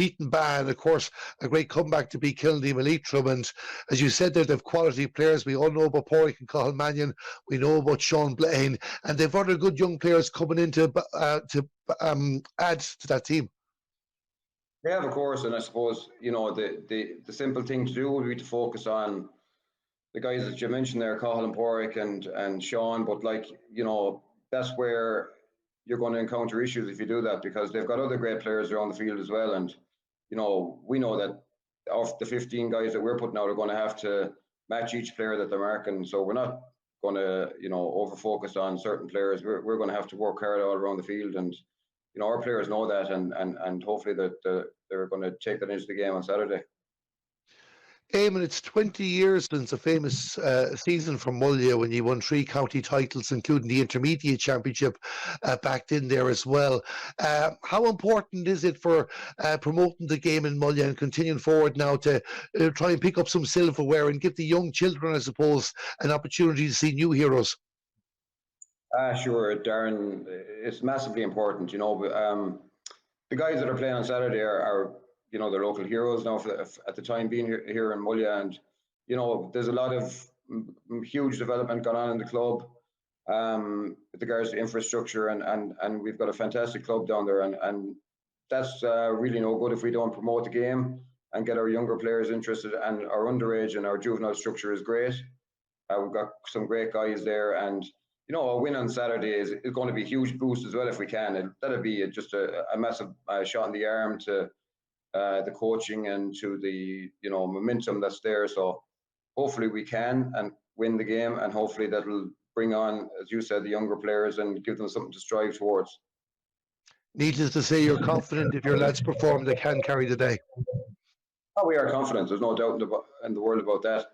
beaten Ba, and of course a great comeback to beat Kilndy Leitrim. And as you said, they have quality players. We all know about Pádraig and Cathal Mannion. We know about Sean Blaine, and they've other good young players coming in to add to that team. Yeah, of course, and I suppose the simple thing to do would be to focus on the guys that you mentioned there, Cathal and Pádraig and Sean. But that's where you're going to encounter issues if you do that, because they've got other great players around the field as well. And we know that of the 15 guys that we're putting out are going to have to match each player that they're marking. So we're not going to over focus on certain players. We're going to have to work hard all around the field, and our players know that, and hopefully that they're going to take that into the game on Saturday. Eamon, it's 20 years since a famous season for Mullagh when you won 3 county titles, including the Intermediate Championship back in there as well. How important is it for promoting the game in Mullagh and continuing forward now to try and pick up some silverware and give the young children, I suppose, an opportunity to see new heroes? Sure, Darren. It's massively important. The guys that are playing on Saturday are they're local heroes now at the time being here in Mullagh, and there's a lot of huge development going on in the club with regards to infrastructure, and we've got a fantastic club down there, and that's really no good if we don't promote the game and get our younger players interested. And our underage and our juvenile structure is great. We've got some great guys there, and a win on Saturday is going to be a huge boost as well if we can. That'll be just a massive shot in the arm to the coaching and to the momentum that's there. So hopefully we can and win the game, and hopefully that'll bring on, as you said, the younger players and give them something to strive towards. Needless to say, you're confident if your lads perform, they can carry the day. Oh, we are confident. There's no doubt in the world about that.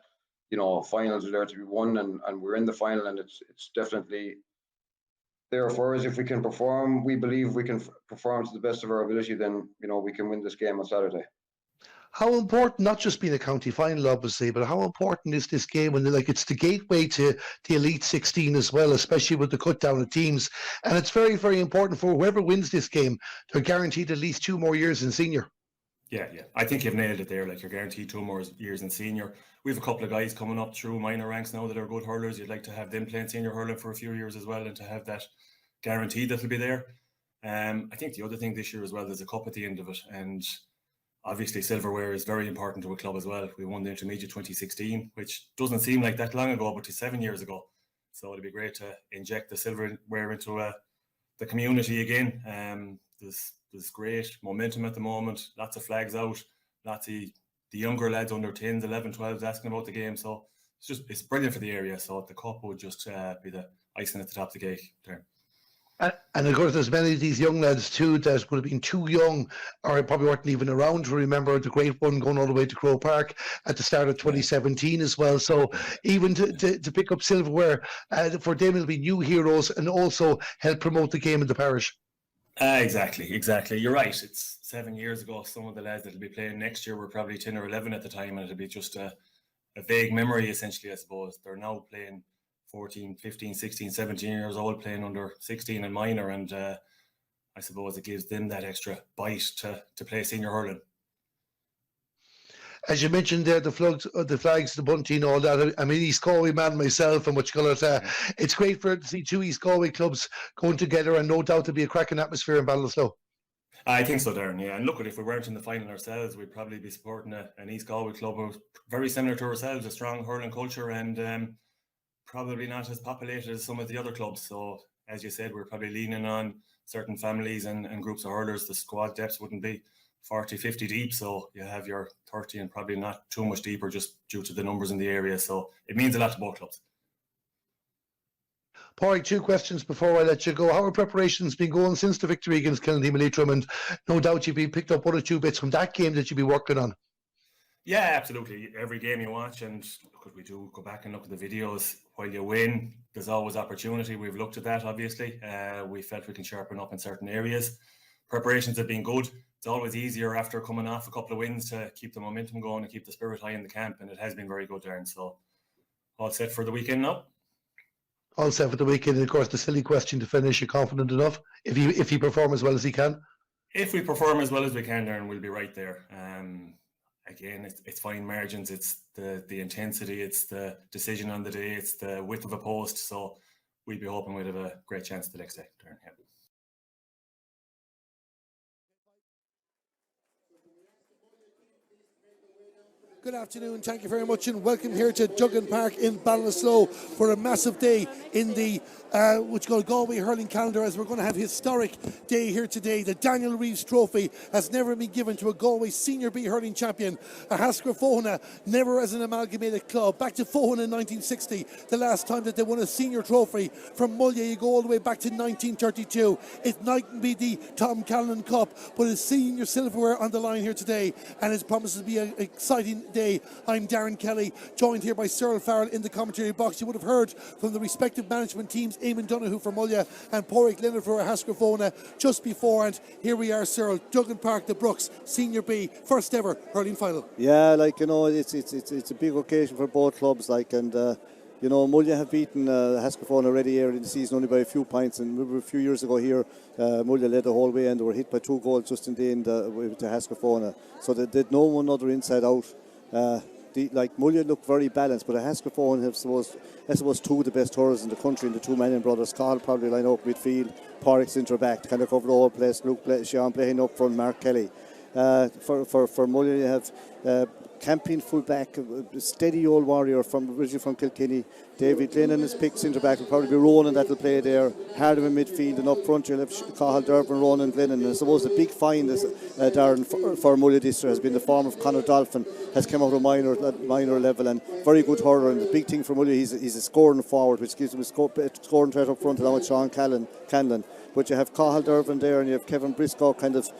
Finals are there to be won, and we're in the final, and it's definitely there for us. If we can perform, we believe we can perform to the best of our ability, then we can win this game on Saturday. How important, not just being a county final obviously, but how important is this game when it's the gateway to the Elite 16 as well, especially with the cut down of teams, and it's very, very important for whoever wins this game. They're guaranteed at least 2 more years in senior. Yeah, I think you've nailed it there. You're guaranteed 2 more years in senior. We have a couple of guys coming up through minor ranks now that are good hurlers. You'd like to have them playing senior hurling for a few years as well, and to have that guaranteed that'll be there. I think the other thing this year as well, there's a cup at the end of it, and obviously silverware is very important to a club as well. We won the Intermediate 2016, which doesn't seem like that long ago, but it's 7 years ago. So it'd be great to inject the silverware into the community again. There's great momentum at the moment, lots of flags out, lots of the younger lads under 10s, 11, 12s asking about the game. So it's brilliant for the area. So the cup would just be the icing at the top of the cake there. And of course, there's many of these young lads too that would have been too young, or probably weren't even around to remember the great one going all the way to Croke Park at the start of 2017 as well. So even to pick up silverware for them, it'll be new heroes and also help promote the game in the parish. Exactly. You're right. It's 7 years ago. Some of the lads that'll be playing next year were probably 10 or 11 at the time, and it'll be just a vague memory, essentially, I suppose. They're now playing 14, 15, 16, 17 years old, playing under 16 and minor, and I suppose it gives them that extra bite to play senior hurling. As you mentioned there, the flags, the bunting, all that. I mean, East Galway man myself, and what you call it. It's great to see 2 East Galway clubs going together, and no doubt there'll be a cracking atmosphere in Ballinasloe. I think so, Darren. Yeah, and look, if we weren't in the final ourselves, we'd probably be supporting an East Galway club very similar to ourselves, a strong hurling culture, and probably not as populated as some of the other clubs. So, as you said, we're probably leaning on certain families and groups of hurlers. The squad depths wouldn't be 40, 50 deep, so you have your 30 and probably not too much deeper just due to the numbers in the area. So it means a lot to both clubs. Pádraig, 2 questions before I let you go. How are preparations been going since the victory against Kilndy Leitrim? And no doubt you've been picked up 1 or 2 bits from that game that you'll be working on. Yeah, absolutely. Every game you watch, and look, we do go back and look at the videos while you win. There's always opportunity. We've looked at that, obviously. We felt we can sharpen up in certain areas. Preparations have been good. It's always easier after coming off a couple of wins to keep the momentum going and keep the spirit high in the camp, and it has been very good, Darren. So all set for the weekend now? All set for the weekend. And of course, the silly question to finish, you're confident enough if he perform as well as he can? if we perform as well as we can, Darren, we'll be right there. Again, it's fine margins, it's the intensity, it's the decision on the day, it's the width of a post. So we'll be hoping we'll have a great chance the next day, Darren. Yeah. Good afternoon, thank you very much, and welcome here to Duggan Park in Ballinasloe for a massive day in the which is called Galway hurling calendar, as we're going to have a historic day here today. The Daniel Reeves Trophy has never been given to a Galway Senior B hurling champion. Ahascragh Fohenagh, never as an amalgamated club. Back to Fohenagh in 1960, the last time that they won a senior trophy. From Mullagh, you go all the way back to 1932. It mightn't be the Tom Callan Cup, but it's senior silverware on the line here today, and it promises to be an exciting day. I'm Darren Kelly, joined here by Cyril Farrell in the commentary box. You would have heard from the respective management teams, Eamon Donoghue for Mullagh and Pádraig Leonard for Ahascragh Fohenagh just before, and here we are, Cyril. Duggan Park, the Brooks, Senior B, first ever hurling final. Yeah, like, you know, it's a big occasion for both clubs, like, and you know, Mullagh have beaten Ahascragh Fohenagh already early in the season only by a few points, and remember a few years ago here, Mullagh led the whole way and they were hit by 2 goals just in the end with Ahascragh Fohenagh, so they did know one another inside out. Like, Mullagh looked very balanced, but Ahascragh Fohenagh have, I suppose, 2 of the best hurlers in the country, and the 2 Mannion brothers. Cathal probably line up midfield, Pádraig centre back to kind of cover the whole place. Sean playing up front, Mark Kelly. For Mullagh, you have Camping full back, steady old warrior originally from Kilkenny. David Glennon is picked centre back. Will probably be Ronan that will play there. Hardham in midfield, and up front you'll have Cathal Dervin, Ronan Glennon. And I suppose the big find is Darren for Mullagh this year has been the form of Conor Dolphin. Has come out of minor level and very good hurler. And the big thing for Mullagh, he's a scoring forward, which gives him a scoring threat up front along with Sean Canlan. But you have Cathal Dervin there, and you have Kevin Briscoe, kind of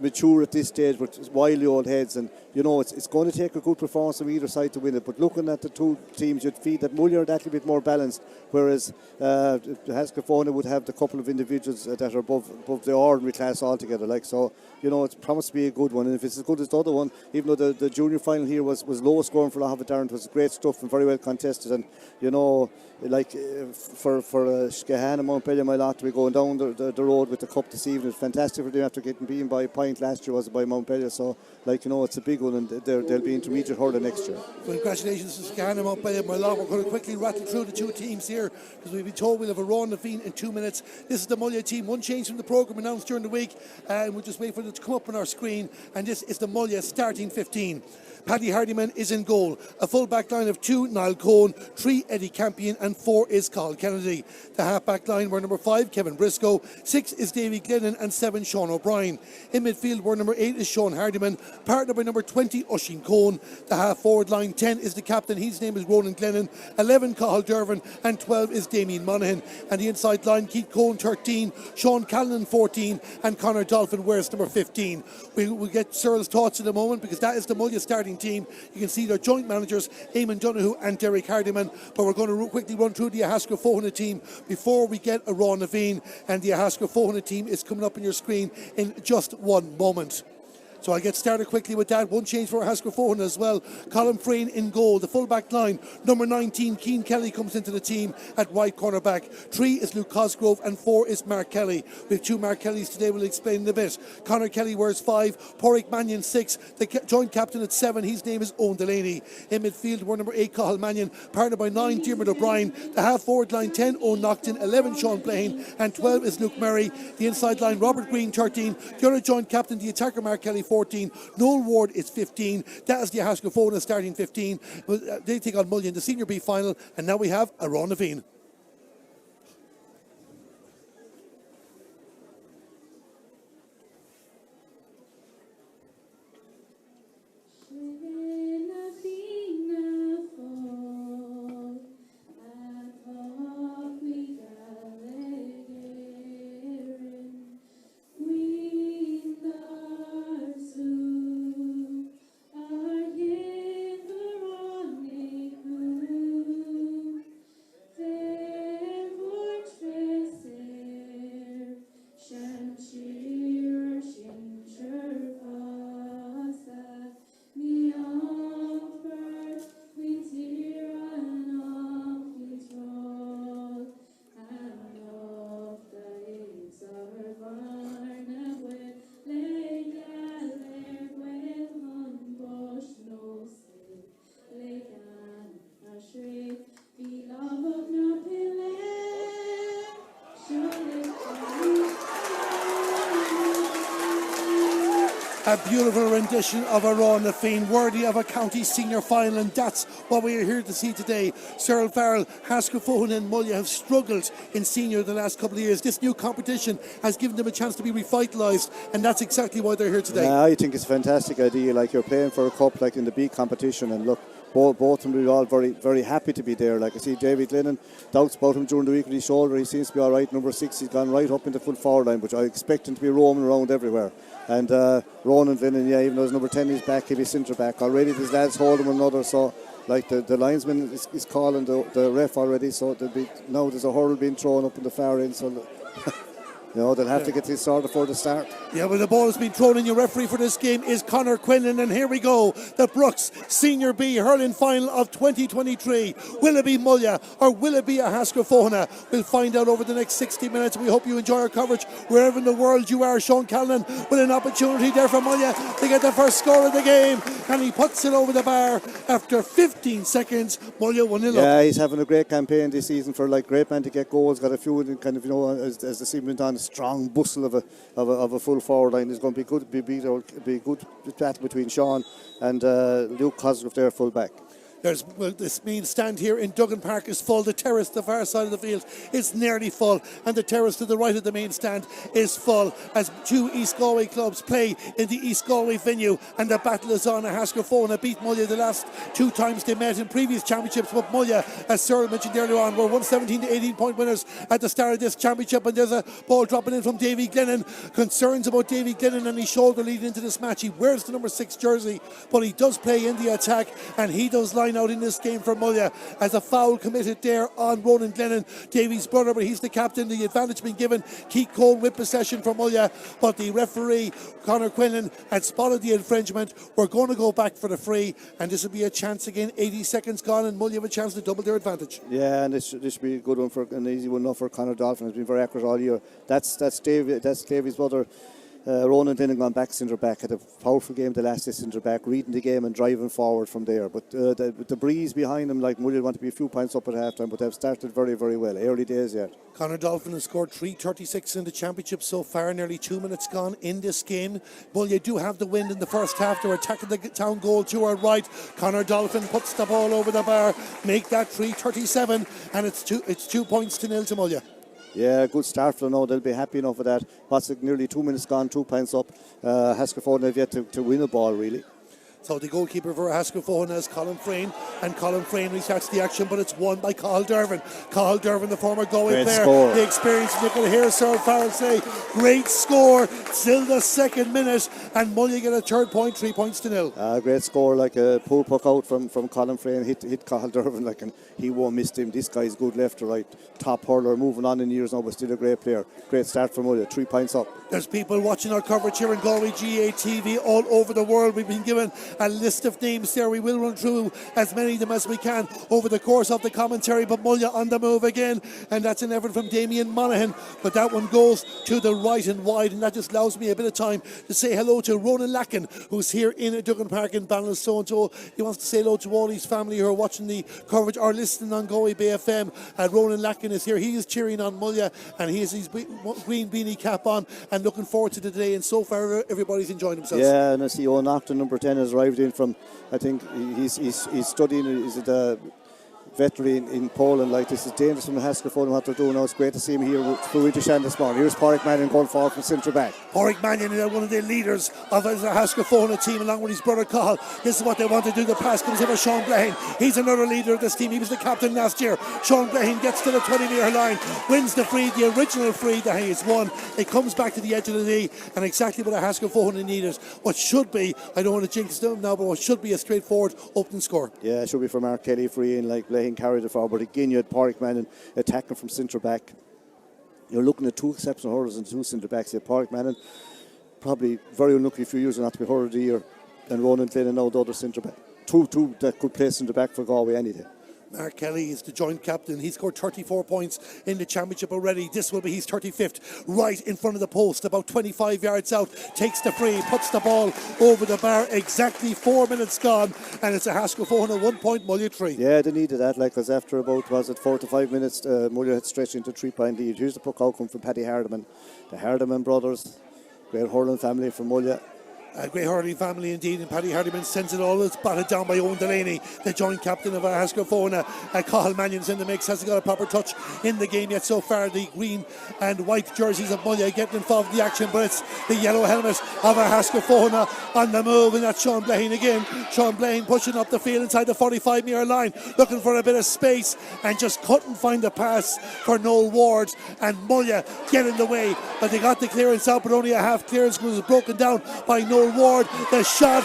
mature at this stage, but wily old heads. And you know, it's going to take a good performance from either side to win it. But looking at the 2 teams, you'd feel that Mullagh are that little bit more balanced, whereas Ahascragh Fohenagh would have the couple of individuals that are above the ordinary class altogether. Like, so, you know, it's promised to be a good one. And if it's as good as the other one, even though the junior final here was low scoring for a lot of it, Darren, it was great stuff and very well contested. And you know, like, for Skehan and Mountbellion, my lot to be going down the road with the cup this evening. It's fantastic for them after getting beaten by a point last year, was it, by Mountbellion. So, like, you know, it's a big one, and they'll be intermediate hurler next year. Congratulations to Skehan and Mountbellion, my lot. We're going to quickly rattle through the 2 teams here, because we've been told we'll have a Ron Levine in 2 minutes. This is the Mullagh team. One change from the programme announced during the week, and we'll just wait for them to come up on our screen. And this is the Mullagh starting 15. Paddy Hardiman is in goal. A full back line of 2, Niall Cohen, 3, Eddie Campion, and 4 is Cathal Kennedy. The half back line were number 5, Kevin Briscoe, 6 is Davy Glennon, and 7, Sean O'Brien. In midfield were number 8 is Sean Hardiman, partnered by number 20, Oisín Cohen. The half forward line, 10 is the captain, his name is Ronan Glennon, 11, Cathal Dervin, and 12 is Damien Monaghan. And the inside line, Keith Cohen, 13, Sean Callan, 14, and Conor Dolphin wears number 15. We'll get Cyril's thoughts in a moment, because that is the Mullagh starting team. You can see their joint managers, Eamon Donoghue and Derek Hardiman. But we're going to quickly run through the Ahascragh Fohenagh team before we get a Ron Levine. And the Ahascragh Fohenagh team is coming up on your screen in just 1 moment. So I'll get started quickly with that. 1 change for Ahascragh Fohenagh as well. Colin Frayne in goal. The full back line, number 19, Cian Kelly comes into the team at right cornerback. 3 is Luke Cosgrove, and 4 is Mark Kelly. We have 2 Mark Kellys today, we'll explain in a bit. Conor Kelly wears 5, Pádraig Mannion 6, the joint captain at 7, his name is Owen Delaney. In midfield were number 8, Cathal Mannion, partnered by 9, Diarmuid O'Brien. The half forward line, 10, Owen Naughton, 11, Sean Blaine, and 12 is Luke Murray. The inside line, Robert Green, 13, the other joint captain, the attacker Mark Kelly, 14, Noel Ward is 15. That is the Ahascragh Fohenagh starting 15. They take on Mullagh in the Senior B final, and now we have a Ron Levine. Say A beautiful rendition of Aráin na Féin, worthy of a county senior final, and that's what we are here to see today. Cyril Farrell, Ahascragh and Mullagh have struggled in senior the last couple of years. This new competition has given them a chance to be revitalised, and that's exactly why they're here today. Yeah, I think it's a fantastic idea. Like, you're playing for a cup, like in the big competition, and look, both of them will be all very, very happy to be there. Like, I see David Glennon, doubts about him during the week with his shoulder. He seems to be all right. Number 6, he's gone right up in the full forward line, but I expect him to be roaming around everywhere. And Ronan Glennon, yeah, even though his number 10 is back, he'll be centre back. Already these lads holding one another, so like the linesman is calling the ref already, so now there's a hurl being thrown up in the far end, so you know, they'll have to get this sorted before the start. Yeah, well, the ball has been thrown in. Your referee for this game is Conor Quinlan, and here we go. The Brooks Senior B hurling final of 2023. Will it be Mullagh or will it be Ahascragh? We'll find out over the next 60 minutes. We hope you enjoy our coverage wherever in the world you are. Sean Callan with an opportunity there for Mullagh to get the first score of the game, and he puts it over the bar after 15 seconds. Mullagh 1-0 up. Yeah, he's having a great campaign this season for like great man to get goals. Got a few kind of, you know, as the season went on, a strong bustle of a full forward line is going to be good. Be good battle between Sean and Luke Cosgrove there, full back. This main stand here in Duggan Park is full. The terrace, the far side of the field, is nearly full, and the terrace to the right of the main stand is full as two East Galway clubs play in the East Galway venue, and the battle is on. Ahascragh beat Mullagh the last 2 times they met in previous championships, but Mullagh, as Cyril mentioned earlier on, were 117 to 18 point winners at the start of this championship. And there's a ball dropping in from Davy Glennon. Concerns about Davy Glennon and his shoulder leading into this match. He wears the number 6 jersey, but he does play in the attack, and he does line out in this game for Mullagh as a foul committed there on Ronan Glennon, Davy's brother, but he's the captain. The advantage being given Keith Cole with possession for Mullagh, but the referee Conor Quinlan had spotted the infringement. We're going to go back for the free, and this will be a chance again. 80 seconds gone, and Mullagh have a chance to double their advantage. Yeah, and this should be a good one, for an easy one enough for Conor Dolphin. Has been very accurate all year. That's Davy's brother. Ronan Glennon gone back centre back, had a powerful game the last day centre back, reading the game and driving forward from there. But the breeze behind them, like, Mullagh want to be a few points up at half time, but they've started very, very well. Early days yet. Conor Dolphin has scored 3:36 in the championship so far, nearly 2 minutes gone in this game. Mullagh do have the win in the first half. They're attacking the town goal to our right. Conor Dolphin puts the ball over the bar, make that 3:37, and it's 2 points to 0 to Mullagh. Yeah, good start for them now. They'll be happy enough with that. What's it, nearly 2 minutes gone, 2 points up. Ahascragh have yet to win a ball, really. So the goalkeeper for Ahascragh is Colin Frayne, and Colin Frayne restarts the action, but it's won by Cathal Dervin. Cathal Dervin, the former Galway Great player, score. the experienced. You can hear Cyril Farrell say, great score, still the second minute, and Mullagh get a third point, 3 points to 0. Great score, like a pull puck out from Colin Frayne, hit Cathal Dervin, like, and he won't miss him. This guy's good left to right, top hurler, moving on in years now, but still a great player. Great start for Mullagh, 3 points up. There's people watching our coverage here in Galway GA TV all over the world. We've been given a list of names there. We will run through as many of them as we can over the course of the commentary, but Mullagh on the move again, and that's an effort from Damien Monaghan, but that one goes to the right and wide, and that just allows me a bit of time to say hello to Ronan Lacken, who's here in Duggan Park in Ballinasloe. He wants to say hello to all his family who are watching the coverage or listening on Galway Bay FM. Ronan Lacken is here. He is cheering on Mullagh, and he has his green beanie cap on and looking forward to the day, and so far everybody's enjoying themselves. Yeah, and I see O'Nocton, number 10, has arrived in from, I think he's studying, is it a veterinary in Poland. Like, this is dangerous from the Ahascragh what they're doing now. It's great to see him here for Wintershan this morning. Here's Pádraig Mannion going forward from centre back. Pádraig Mannion is one of the leaders of the Ahascragh team, along with his brother Cathal. This is what they want to do. The pass comes over Sean Blaine. He's another leader of this team. He was the captain last year. Sean Blaine gets to the 20-metre line, wins the free, the original free that he has won. It comes back to the edge of the knee, and exactly what Ahascragh needed. What should be, I don't want to jinx them now, but what should be a straightforward opening score. Yeah, it should be for Mark Kelly free, and like Blaine carried it forward. But again, you had Pádraig Mannion attacking from centre back. You're looking at 2 exceptional hurlers and 2 centre backs. You have Pádraig Mannion, probably very unlucky a few years not to be hurler of the year, and Ronan Glennon now the other centre back. Two that could play centre back for Galway any day. Mark Kelly is the joint captain. He scored 34 points in the championship already. This will be his 35th, right in front of the post, about 25 yards out. Takes the free, puts the ball over the bar. Exactly 4 minutes gone, and it's Ahascragh 1 point, Mullagh 3. Yeah, they needed that, like, because after about 4 to 5 minutes, Mullagh had stretched into 3-point lead. Here's the puck outcome from Paddy Hardiman. The Hardiman brothers, great hurling family from Mullagh. A great hurling family indeed, and Paddy Hardiman sends it all. It's batted down by Owen Delaney, the joint captain of Ahascragh Fohenagh. Cathal Mannion's in the mix, hasn't got a proper touch in the game yet so far. The green and white jerseys of Mullagh getting involved in the action, but it's the yellow helmet of Ahascragh Fohenagh on the move, and that's Sean Blaine again. Sean Blaine pushing up the field inside the 45-metre line, looking for a bit of space, and just couldn't find the pass for Noel Ward, and Mullagh get in the way, but they got the clearance out, but only a half clearance was broken down by Noel Ward. The shot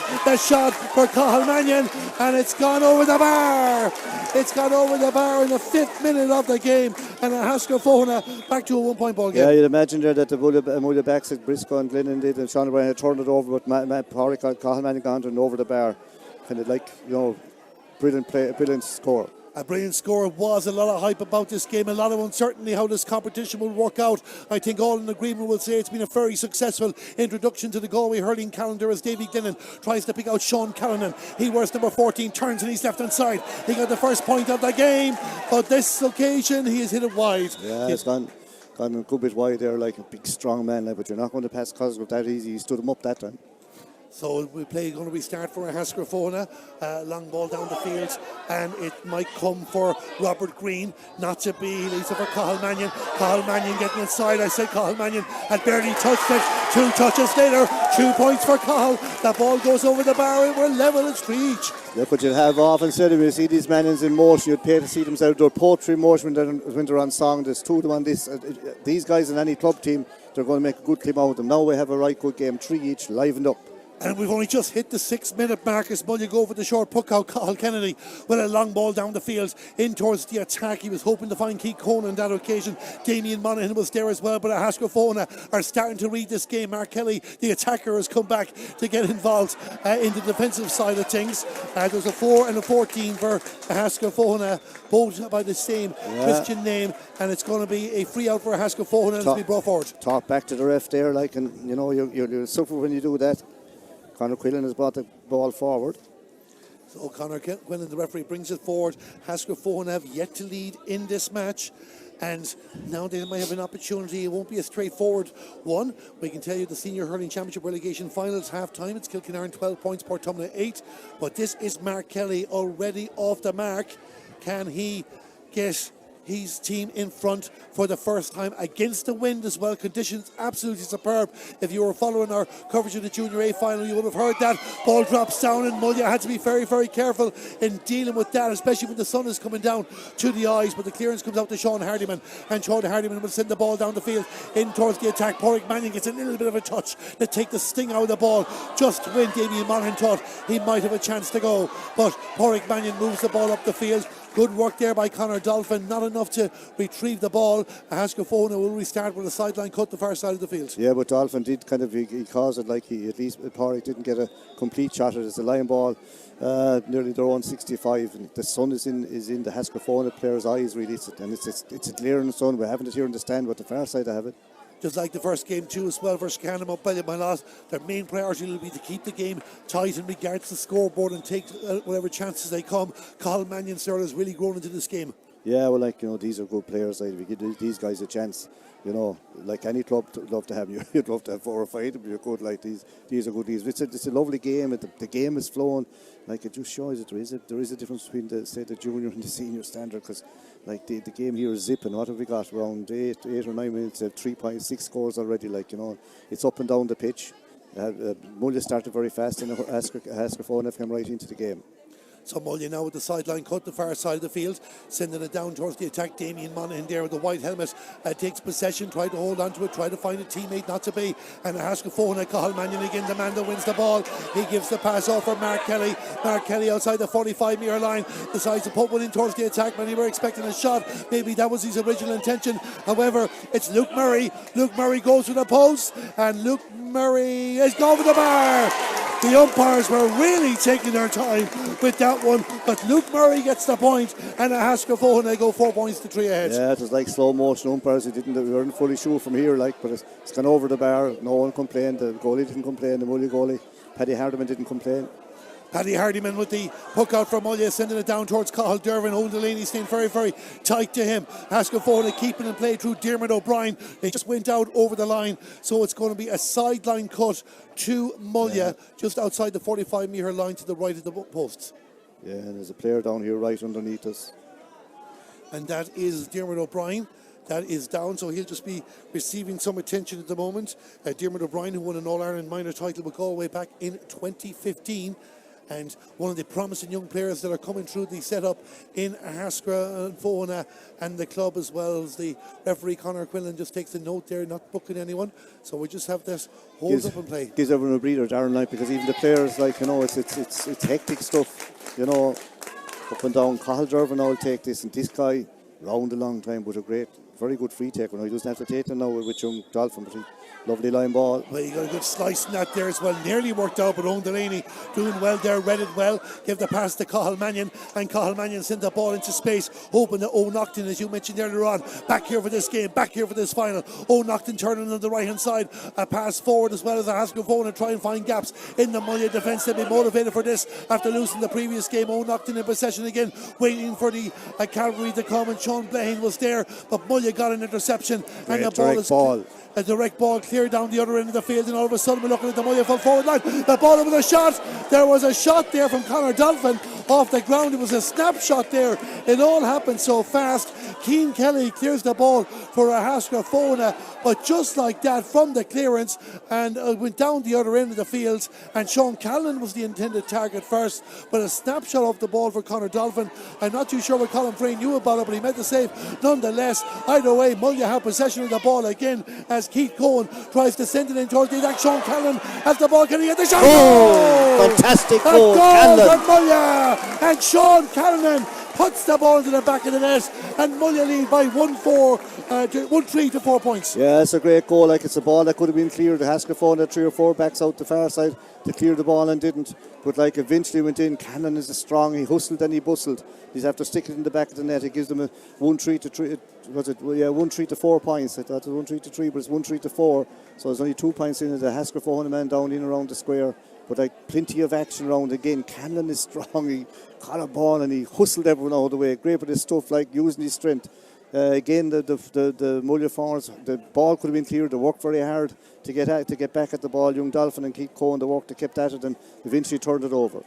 for Cathal Mannion, and it's gone over the bar. It's gone over the bar in the 5th minute of the game, and Ahascragh Fohenagh back to a 1-point ball game. Yeah, you'd imagine there that the Mullagh backs at Briscoe and Glennon did, and Sean O'Brien had turned it over, but Matt Porrick got Cathal Mannion gone and over the bar. Kind of like, brilliant play, brilliant score. A brilliant score. Was a lot of hype about this game, a lot of uncertainty how this competition will work out. I think all in agreement will say it's been a very successful introduction to the Galway hurling calendar as Davy Glennon tries to pick out Sean Callanan. He wears number 14, turns and he's left hand side. He got the first point of the game, but this occasion he has hit it wide. Yeah, it's gone a good bit wide there, like a big strong man, but you're not going to pass Cosgrove that easy. He stood him up that time. So going to be start for Ahascragh Fohenagh. Long ball down the field, and it might come for Robert Green. Not to be. He leaves it for Cathal Mannion. Cathal Mannion getting inside. I said Cathal Mannion had barely touched it. 2 touches later, 2 points for Cathal. The ball goes over the bar and we're level at 3 each. Look what you'd have often said when you see these Mannions in motion, you'd pay to see them out. Their poetry in motion when they're on song. There's 2 of them on this. These guys in any club team, they're going to make a good team out of them. Now we have a right good game, 3 each, livened up. And we've only just hit the 6-minute mark as Mullagh go for the short puck out. Cathal Kennedy with a long ball down the field in towards the attack. He was hoping to find Keith Conan on that occasion. Damien Monaghan was there as well, but Ahascragh Fohenagh are starting to read this game. Mark Kelly, the attacker, has come back to get involved in the defensive side of things. There's a 4 and a 14 for Ahascragh Fohenagh, both by the same Christian name, and it's going to be a free out for Ahascragh Fohenagh to be brought forward. Talk back to the ref there, and you suffer when you do that. Conor Quillen has brought the ball forward. So Conor Quillen, the referee, brings it forward. Ahascragh Fohenagh have yet to lead in this match, and now they might have an opportunity. It won't be a straightforward one. We can tell you the Senior Hurling Championship relegation finals half-time. It's Kilkenarn 12 points, Portumna 8. But this is Mark Kelly already off the mark. Can he get his team in front for the first time against the wind as well? Conditions absolutely superb. If you were following our coverage of the Junior A final, you would have heard that. Ball drops down, and Mullagh had to be very, very careful in dealing with that, especially when the sun is coming down to the eyes. But the clearance comes out to Sean Hardiman, and Sean Hardiman will send the ball down the field in towards the attack. Porrick Mannion gets a little bit of a touch to take the sting out of the ball just when Damien Monaghan thought he might have a chance to go. But Porrick Mannion moves the ball up the field. Good work there by Conor Dolphin, not enough to retrieve the ball. Ahascragh Fohenagh will restart with a sideline cut the far side of the field. Yeah, but Dolphin did he caused it, like at least Porrick didn't get a complete shot at it. It's a line ball, nearly their own 65, and the sun is in the Ahascragh Fohenagh players' eyes really, and it's a glaring sun. We're having it here in the stand, but the far side I have it. Just like the first game too as well for Scanham up by my last, their main priority will be to keep the game tight in regards to the scoreboard and take whatever chances they come. Cathal Mannion has really grown into this game. Yeah, well, these are good players. If you give these guys a chance, like any club would love to have you. You'd love to have 4 or 5 of you. Good, like these are good. It's a lovely game. The game is flowing. Like, it just shows that there is a difference between the junior and the senior standard, because like the game here is zipping. What have we got? Around 8 or 9 minutes, 3.6 scores already. It's up and down the pitch. Mullagh started very fast, and Ahascragh Fohenagh came right into the game. So Mullagh now with the sideline cut, the far side of the field, sending it down towards the attack. Damien Monaghan there with the white helmet takes possession, tried to hold on to it, tried to find a teammate, not to be. And Ahascragh Fohenagh, Cathal Mannion again, the man that wins the ball. He gives the pass off for Mark Kelly. Mark Kelly outside the 45-metre line decides to put one in towards the attack. Many were expecting a shot. Maybe that was his original intention. However, it's Luke Murray. Luke Murray goes to the post, and Luke Murray is gone for the bar. The umpires were really taking their time with that one, but Luke Murray gets the point, and Ahascragh Fohenagh go 4 points to 3 ahead. Yeah, it was like slow motion umpires. We weren't fully sure from here, but it's gone over the bar. No one complained. The goalie didn't complain. The Mullagh goalie, Paddy Hardiman, didn't complain. Paddy Hardiman with the puck out for Mullagh, sending it down towards Cathal Dervin. Owen Delaney staying very, very tight to him. Ahascragh Fohenagh keeping in play through Diarmuid O'Brien. They just went out over the line, so it's going to be a sideline cut to Mullagh, just outside the 45-metre line to the right of the posts. Yeah, and there's a player down here right underneath us. And that is Diarmuid O'Brien. That is down, so he'll just be receiving some attention at the moment. Diarmuid O'Brien, who won an All-Ireland minor title with Galway back in 2015. And one of the promising young players that are coming through the setup in Ahascragh and Fohenagh and the club, as well as the referee Conor Quinlan just takes a note there, not booking anyone. So we just have this hold up and play. Gives everyone a breather, Darren, like, because even the players, like, you know, it's hectic stuff, you know, up and down. Cathal Dervin now will take this, and this guy, round a long time, but a great, very good free taker. Now he doesn't have to take it now with young Dolphin, but he, lovely line ball. Well, you got a good slice in that there as well. Nearly worked out, but Owen Delaney doing well there, read it well. Give the pass to Cathal Mannion, and Cathal Mannion sent the ball into space, hoping that O'Nocton, as you mentioned earlier on, back here for this game, back here for this final. O'Nocton turning on the right hand side, a pass forward as well as Ahascragh Fohenagh try and find gaps in the Mullagh defence. They'll be motivated for this after losing the previous game. O'Nocton in possession again, waiting for the cavalry to come, and Sean Blahane was there, but Mullagh got an interception, and the ball is a direct ball clear down the other end of the field, and all of a sudden we're looking at the Mullagh full forward line. The ball was a shot. There was a shot there from Conor Dolphin off the ground. It was a snapshot there. It all happened so fast. Cian Kelly clears the ball for Ahascragh Fohenagh, but just like that from the clearance, and went down the other end of the field, and Sean Callan was the intended target first, but a snapshot of the ball for Conor Dolphin. I'm not too sure what Colin Frey knew about it, but he made the save nonetheless. Either way, Mullagh have possession of the ball again as Keith Cohen tries to send it in towards the attack. Sean Callan has the ball. Can he get the shot? Oh, fantastic goal, Callan. Mullagh, and Sean Callan puts the ball into the back of the net, and Mullagh lead by 1-3 to 4 points. Yeah, it's a great goal. Like, it's a ball that could have been cleared. Ahascragh Fohenagh 3 or 4 backs out the far side to clear the ball and didn't. But like, eventually went in. Cannon is strong. He hustled and he bustled. He's after sticking it in the back of the net. It gives them a 1-3 to 3. Was it? Yeah, 1-3 to 4 points. I thought it was 1-3 to 3, but it's 1-3 to 4. So there's only 2 points in it. The Ahascragh Fohenagh man down in around the square. But like, plenty of action around again. Cannon is strong. He caught a ball and he hustled everyone out of the way. Great with his stuff, like using his strength. Again, the Mullagh forwards, the ball could have been cleared. They worked very hard to get back at the ball. Young Dolphin and Keith Cohen, they worked, they kept at it, and eventually turned it over.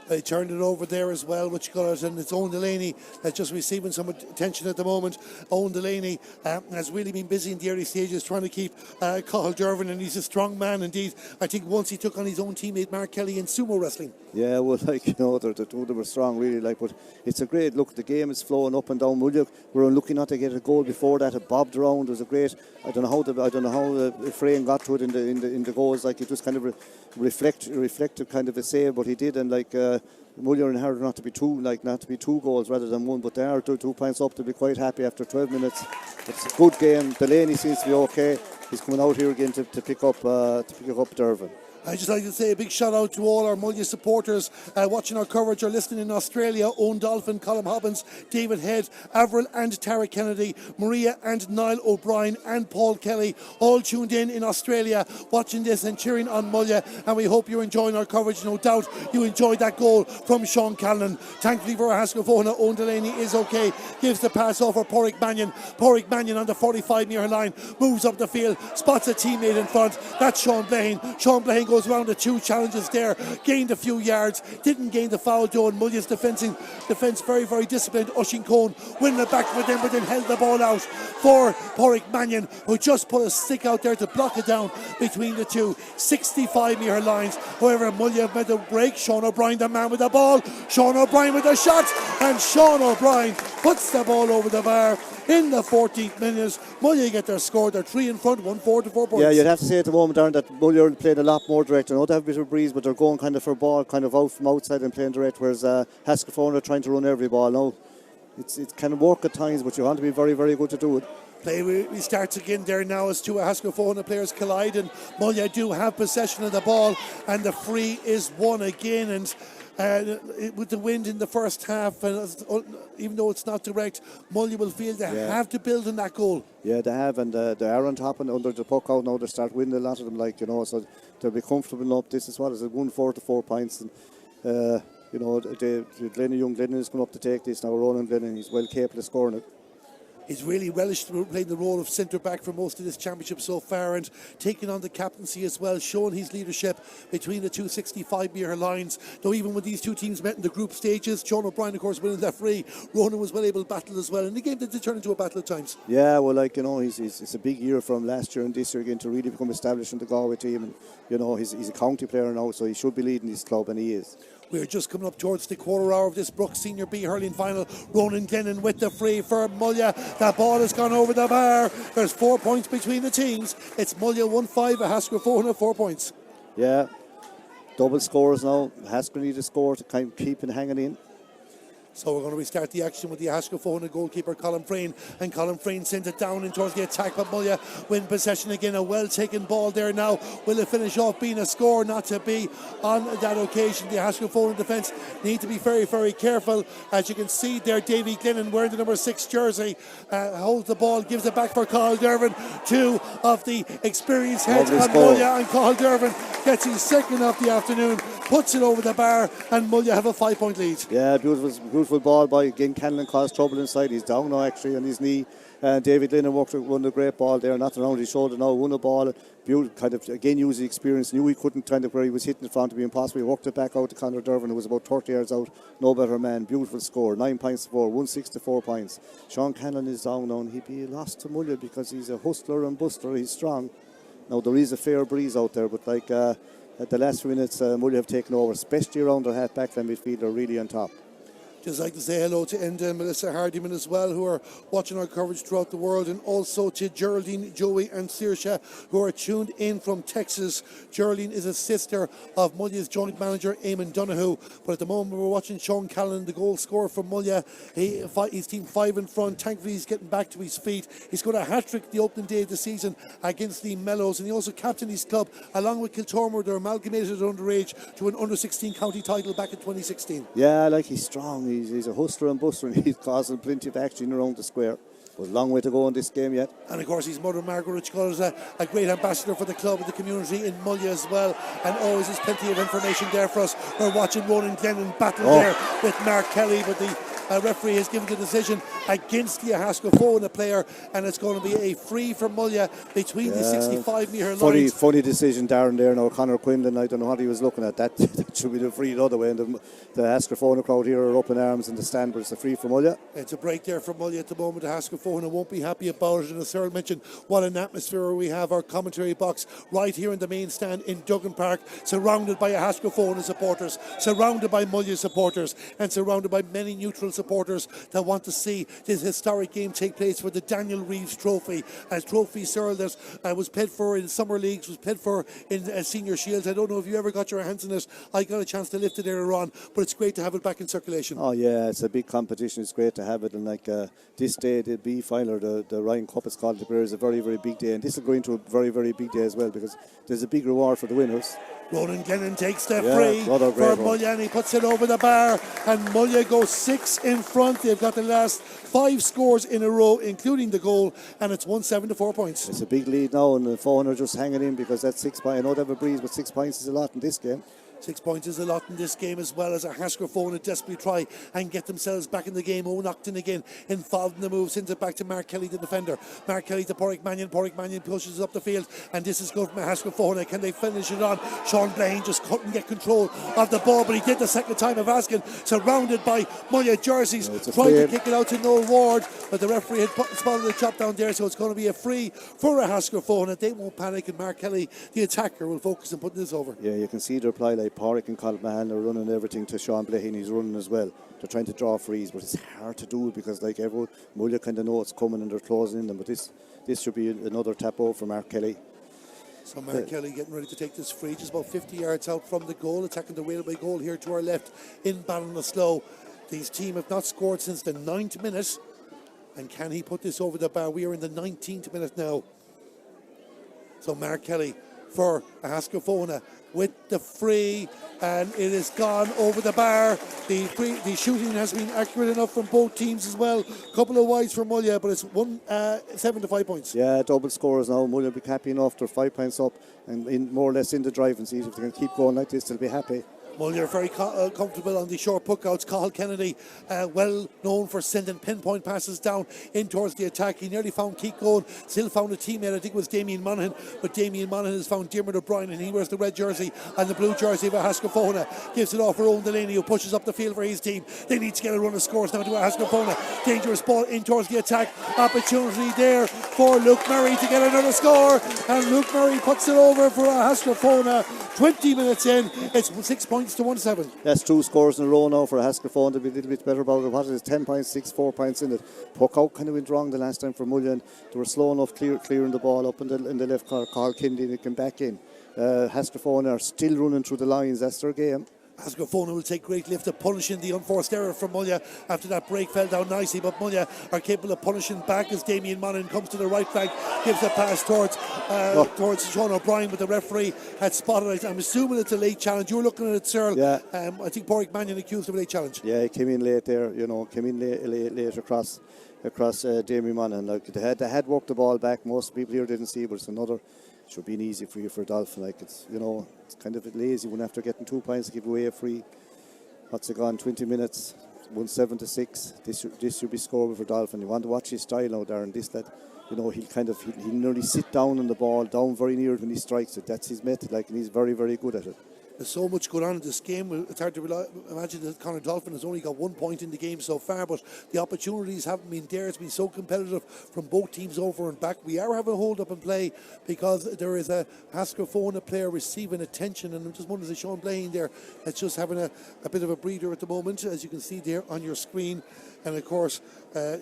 They turned it over there as well, which got it, and it's Owen Delaney that's just receiving some attention at the moment. Owen Delaney has really been busy in the early stages trying to keep Cathal Dervin, and he's a strong man indeed. I think once he took on his own teammate Mark Kelly in sumo wrestling. Yeah, well, like, you know, the two of them were strong, really, like, but it's a great look. The game is flowing up and down. Mullagh were unlucky not to get a goal before that. It bobbed around. It was a great. I don't know how Frayne got to it in the goals. Like, it was kind of reflective kind of a save, but he did, and like. Mullagh are in hard not to be two goals rather than one, but they are 2 points up to be quite happy after 12 minutes. It's a good game. Delaney seems to be okay. He's coming out here again to pick up Dervin. I'd just like to say a big shout out to all our Mullagh supporters watching our coverage or listening in Australia. Owen Dolphin, Colm Hobbins, David Head, Avril and Tara Kennedy, Maria and Niall O'Brien and Paul Kelly, all tuned in Australia watching this and cheering on Mullagh, and we hope you're enjoying our coverage. No doubt you enjoyed that goal from Sean Callan. Thankfully for Ahascragh Fohenagh, Owen Delaney is okay, gives the pass off for Porrick Mannion. Porrick Mannion on the 45-metre line, moves up the field, spots a teammate in front. That's Sean Blahane. Sean Blahane goes around the 2 challenges there, gained a few yards, didn't gain the foul though, and Mullagh's defence very, very disciplined. Oisín Cohen winning it back for them, but then held the ball out for Porrick Mannion, who just put a stick out there to block it down between the 2 65-metre lines. However, Mullagh made the break. Sean O'Brien, the man with the ball. Sean O'Brien with the shot, and Sean O'Brien puts the ball over the bar. In the 14th minute, Mullagh get their score. They're 3 in front, 1-4 to 4 points. Yeah, you'd have to say at the moment, Darren, that Mullagh are playing a lot more direct. I know they have a bit of a breeze, but they're going kind of for ball, kind of out from outside and playing direct, whereas Ahascragh Fohenagh are trying to run every ball. Now, it's kind of work at times, but you want to be very, very good to do it. Play restarts again there now as 2 Ahascragh Fohenagh players collide, and Mullagh do have possession of the ball, and the free is won again. And with the wind in the first half, and even though it's not direct, Mullagh will feel they have to build on that goal. Yeah, they have, and they are on top and under the puck out now. They start winning a lot of them, like, you know, so they'll be comfortable enough. This is what is it, 1-4 to 4 points, and You know, young Glennon is going up to take this now. Ronan Glennon, he's well capable of scoring it. He's really relished playing the role of centre-back for most of this championship so far, and taking on the captaincy as well, showing his leadership between the two 65-metre lines. Though even when these two teams met in the group stages, Sean O'Brien, of course, winning that free, Ronan was well able to battle as well, and the game did turn into a battle at times. Yeah, well, like, you know, it's a big year from last year and this year again to really become established in the Galway team, and, you know, he's a county player now, so he should be leading his club, and he is. We're just coming up towards the quarter hour of this Brooks Senior B hurling final. Ronan Glennon with the free for Mullagh. That ball has gone over the bar. There's 4 points between the teams. It's Mullagh 1-5, Ahascragh Fohenagh 4 points. Yeah, double scores now. Ahascragh need a score to kind of keep it hanging in. So we're going to restart the action with the Ahascragh Fohenagh goalkeeper Colin Frayne, and Colin Frayne sends it down in towards the attack, but Mullagh win possession again. A well taken ball there now. Will it finish off being a score? Not to be on that occasion. The Ahascragh Fohenagh defence need to be very, very careful. As you can see there, Davy Glennon wearing the number 6 jersey holds the ball, gives it back for Cathal Dervin. Two of the experienced heads on Mullagh, and Cathal Dervin gets his second of the afternoon, puts it over the bar, and Mullagh have a 5-point lead. Yeah, beautiful ball by again. Canlon caused trouble inside. He's down now actually on his knee. David Lennon won a great ball there, not around his shoulder now, won a ball. Beautiful, kind of again used the experience, knew he couldn't kind of where he was hitting it from to be impossible. He worked it back out to Conor Dervin, who was about 30 yards out. No better man. Beautiful score. 9 points to 4, 1-6 to 4 points. Sean Canlon is down now, and he'd be lost to Mullagh because he's a hustler and buster. He's strong. Now there is a fair breeze out there, but like at the last few minutes, Mullagh have taken over, especially around their half-back line midfield. They're really on top. Just like to say hello to Enda and Melissa Hardiman as well, who are watching our coverage throughout the world, and also to Geraldine, Joey and Saoirse, who are tuned in from Texas. Geraldine is a sister of Mullagh's joint manager Eamon Donoghue, but at the moment we're watching Sean Callan, the goal scorer for Mullagh. He's team 5 in front. Thankfully he's getting back to his feet. He scored a hat-trick the opening day of the season against the Mellows, and he also captained his club along with Kiltormer. They're amalgamated at underage to an under-16 county title back in 2016. Yeah, like he's strong. He's a hustler and buster, and he's causing plenty of action around the square. But a long way to go in this game yet. And of course his mother Margaret Scull is a great ambassador for the club and the community in Mullagh as well, and always has plenty of information there for us. We're watching Ronan Glennon battle there with Mark Kelly, but the referee has given the decision against the Ahascragh Fohenagh player, and it's going to be a free for Mullagh between the 65-metre lines. Funny decision, Darren, there now. Conor Quinlan, I don't know what he was looking at. That should be the free the other way, and the Ahascragh Fohenagh crowd here are up in arms in the stand, but it's a free for Mullagh. It's a break there for Mullagh at the moment. Ahascragh Fohenagh won't be happy about it, and as Cyril mentioned, what an atmosphere we have. Our commentary box right here in the main stand in Duggan Park, surrounded by Ahascragh Fohenagh supporters, surrounded by Mullagh supporters, and surrounded by many neutral supporters that want to see this historic game take place for the Daniel Reeves Trophy. As trophy, Cyril, that was played for in summer leagues, was played for in senior shields. I don't know if you ever got your hands on it. I got a chance to lift it earlier on, but it's great to have it back in circulation. Oh yeah, it's a big competition. It's great to have it, and like this day, the B final, the Ryan Cup is called, is a very, very big day, and this will go into a very, very big day as well, because there's a big reward for the winners. Ronan Glennon takes the free for Mullagh, and he puts it over the bar, and Mullagh goes 6 in front. They've got the last 5 scores in a row, including the goal, and it's 1-7 to 4 points. It's a big lead now, and the Fohenagh are just hanging in, because that's 6 points. I know they have a breeze, but 6 points is a lot in this game. 6 points is a lot in this game, as well as Ahascragh Fohenagh desperately try and get themselves back in the game. O'Nocton again involved in the move, sends it back to Mark Kelly, the defender. Mark Kelly to Porrick Mannion. Porrick Mannion pushes up the field, and this is good from Ahascragh Fohenagh. Can they finish it on? Sean Blaine just couldn't get control of the ball, but he did the second time of asking. Surrounded by Mullagh jerseys, trying to kick it out to Noel Ward, but the referee had spotted the chop down there, so it's going to be a free for Ahascragh Fohenagh. They won't panic, and Mark Kelly, the attacker, will focus on putting this over. Yeah, you can see the reply, like Porrick and Colin are running everything to Sean Blaine. He's running as well. They're trying to draw frees, but it's hard to do because like everyone, Mullagh kind of know it's coming and they're closing in them. But this should be another tap over for Mark Kelly. So Mark Kelly getting ready to take this free, just about 50 yards out from the goal, attacking the railway goal here to our left in Ballinasloe. These team have not scored since the 9th minute, and can he put this over the bar? We are in the 19th minute now. So Mark Kelly for Ahascragh Fohenagh with the free, and it is gone over the bar. The shooting has been accurate enough from both teams as well. Couple of wides for Mullagh, but it's 7 to 5 points. Yeah, double scores now. Mullagh will be happy enough. They're 5 points up and more or less in the driving seat. If they can keep going like this, they'll be happy. Mullagh very comfortable on the short puckouts. Cathal Kennedy, well known for sending pinpoint passes down in towards the attack. He nearly found Keith Gowan, still found a teammate, I think it was Damien Monaghan, but Damien Monaghan has found Diarmuid O'Brien, and he wears the red jersey and the blue jersey of Ahascragh. Gives it off for Owen Delaney, who pushes up the field for his team. They need to get a run of scores now to Ahascragh. Dangerous ball in towards the attack. Opportunity there for Luke Murray to get another score, and Luke Murray puts it over for Ahascragh. 20 minutes in, it's 6 points to 1-7. That's 2 scores in a row now for Ahascragh. They'll be a little bit better about it. What is it? 10 points, 6, 4 points in it. Puck out kind of went wrong the last time for Mullagh, and they were slow enough clearing the ball up in the left corner. Carl Kennedy, and it came back in. Ahascragh are still running through the lines. That's their game. Ahascragh will take great lift of punishing the unforced error from Mullagh after that break fell down nicely, but Mullagh are capable of punishing back as Damien Monaghan comes to the right flank, gives a pass towards Sean O'Brien, but the referee had spotted it. I'm assuming it's a late challenge. You were looking at it, Cyril. Yeah. I think Porrick Mannion accused of a late challenge. Yeah, he came in late there, came in late across Damien Monaghan. Like, they had worked the ball back. Most people here didn't see it, but it's another. Should be easy for you for Dolphin. Like, it's it's kind of lazy when after getting 2 points to give away a free. What's it gone? 20 minutes, 1-7-6. This should be scored for Dolphin. You want to watch his style now, Darren. This that he'll nearly sit down on the ball, down very near it when he strikes it. That's his method. Like, and he's very, very good at it. There's so much going on in this game. It's hard to imagine that Conor Dolphin has only got 1 point in the game so far, but the opportunities haven't been there. It's been so competitive from both teams over and back. We are having a hold up and play because there is a Ahascragh player receiving attention, and I'm just wondering, is Sean Blaine there that's just having a bit of a breather at the moment, as you can see there on your screen. And of course,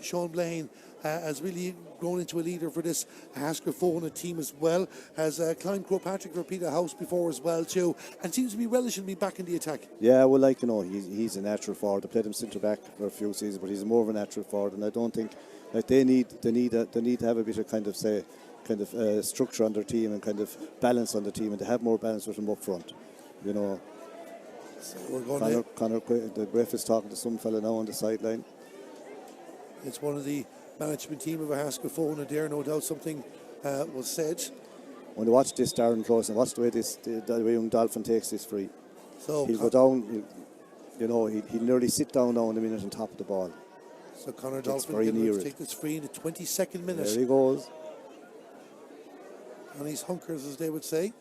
Sean Blaine has really grown into a leader for this Ahascragh team as well. Has climbed Patrick for Peter House before as well too, and seems to be relishing being back in the attack. Yeah, well, he's a natural forward. They played him centre back for a few seasons, but he's more of a natural forward, and I don't think they need to have a bit of structure on their team and kind of balance on the team, and to have more balance with them up front. So we're going Conor, the ref is talking to some fella now on the sideline. It's one of the management team of Ahascragh there, no doubt something was said. When you watch this, Darren, close, and watch the way the way young Dolphin takes this free. So he'll go down, he'll nearly sit down now in a minute on top of the ball. So Conor Dolphin will take this free in the 22nd minute. There he goes. On his hunkers, as they would say.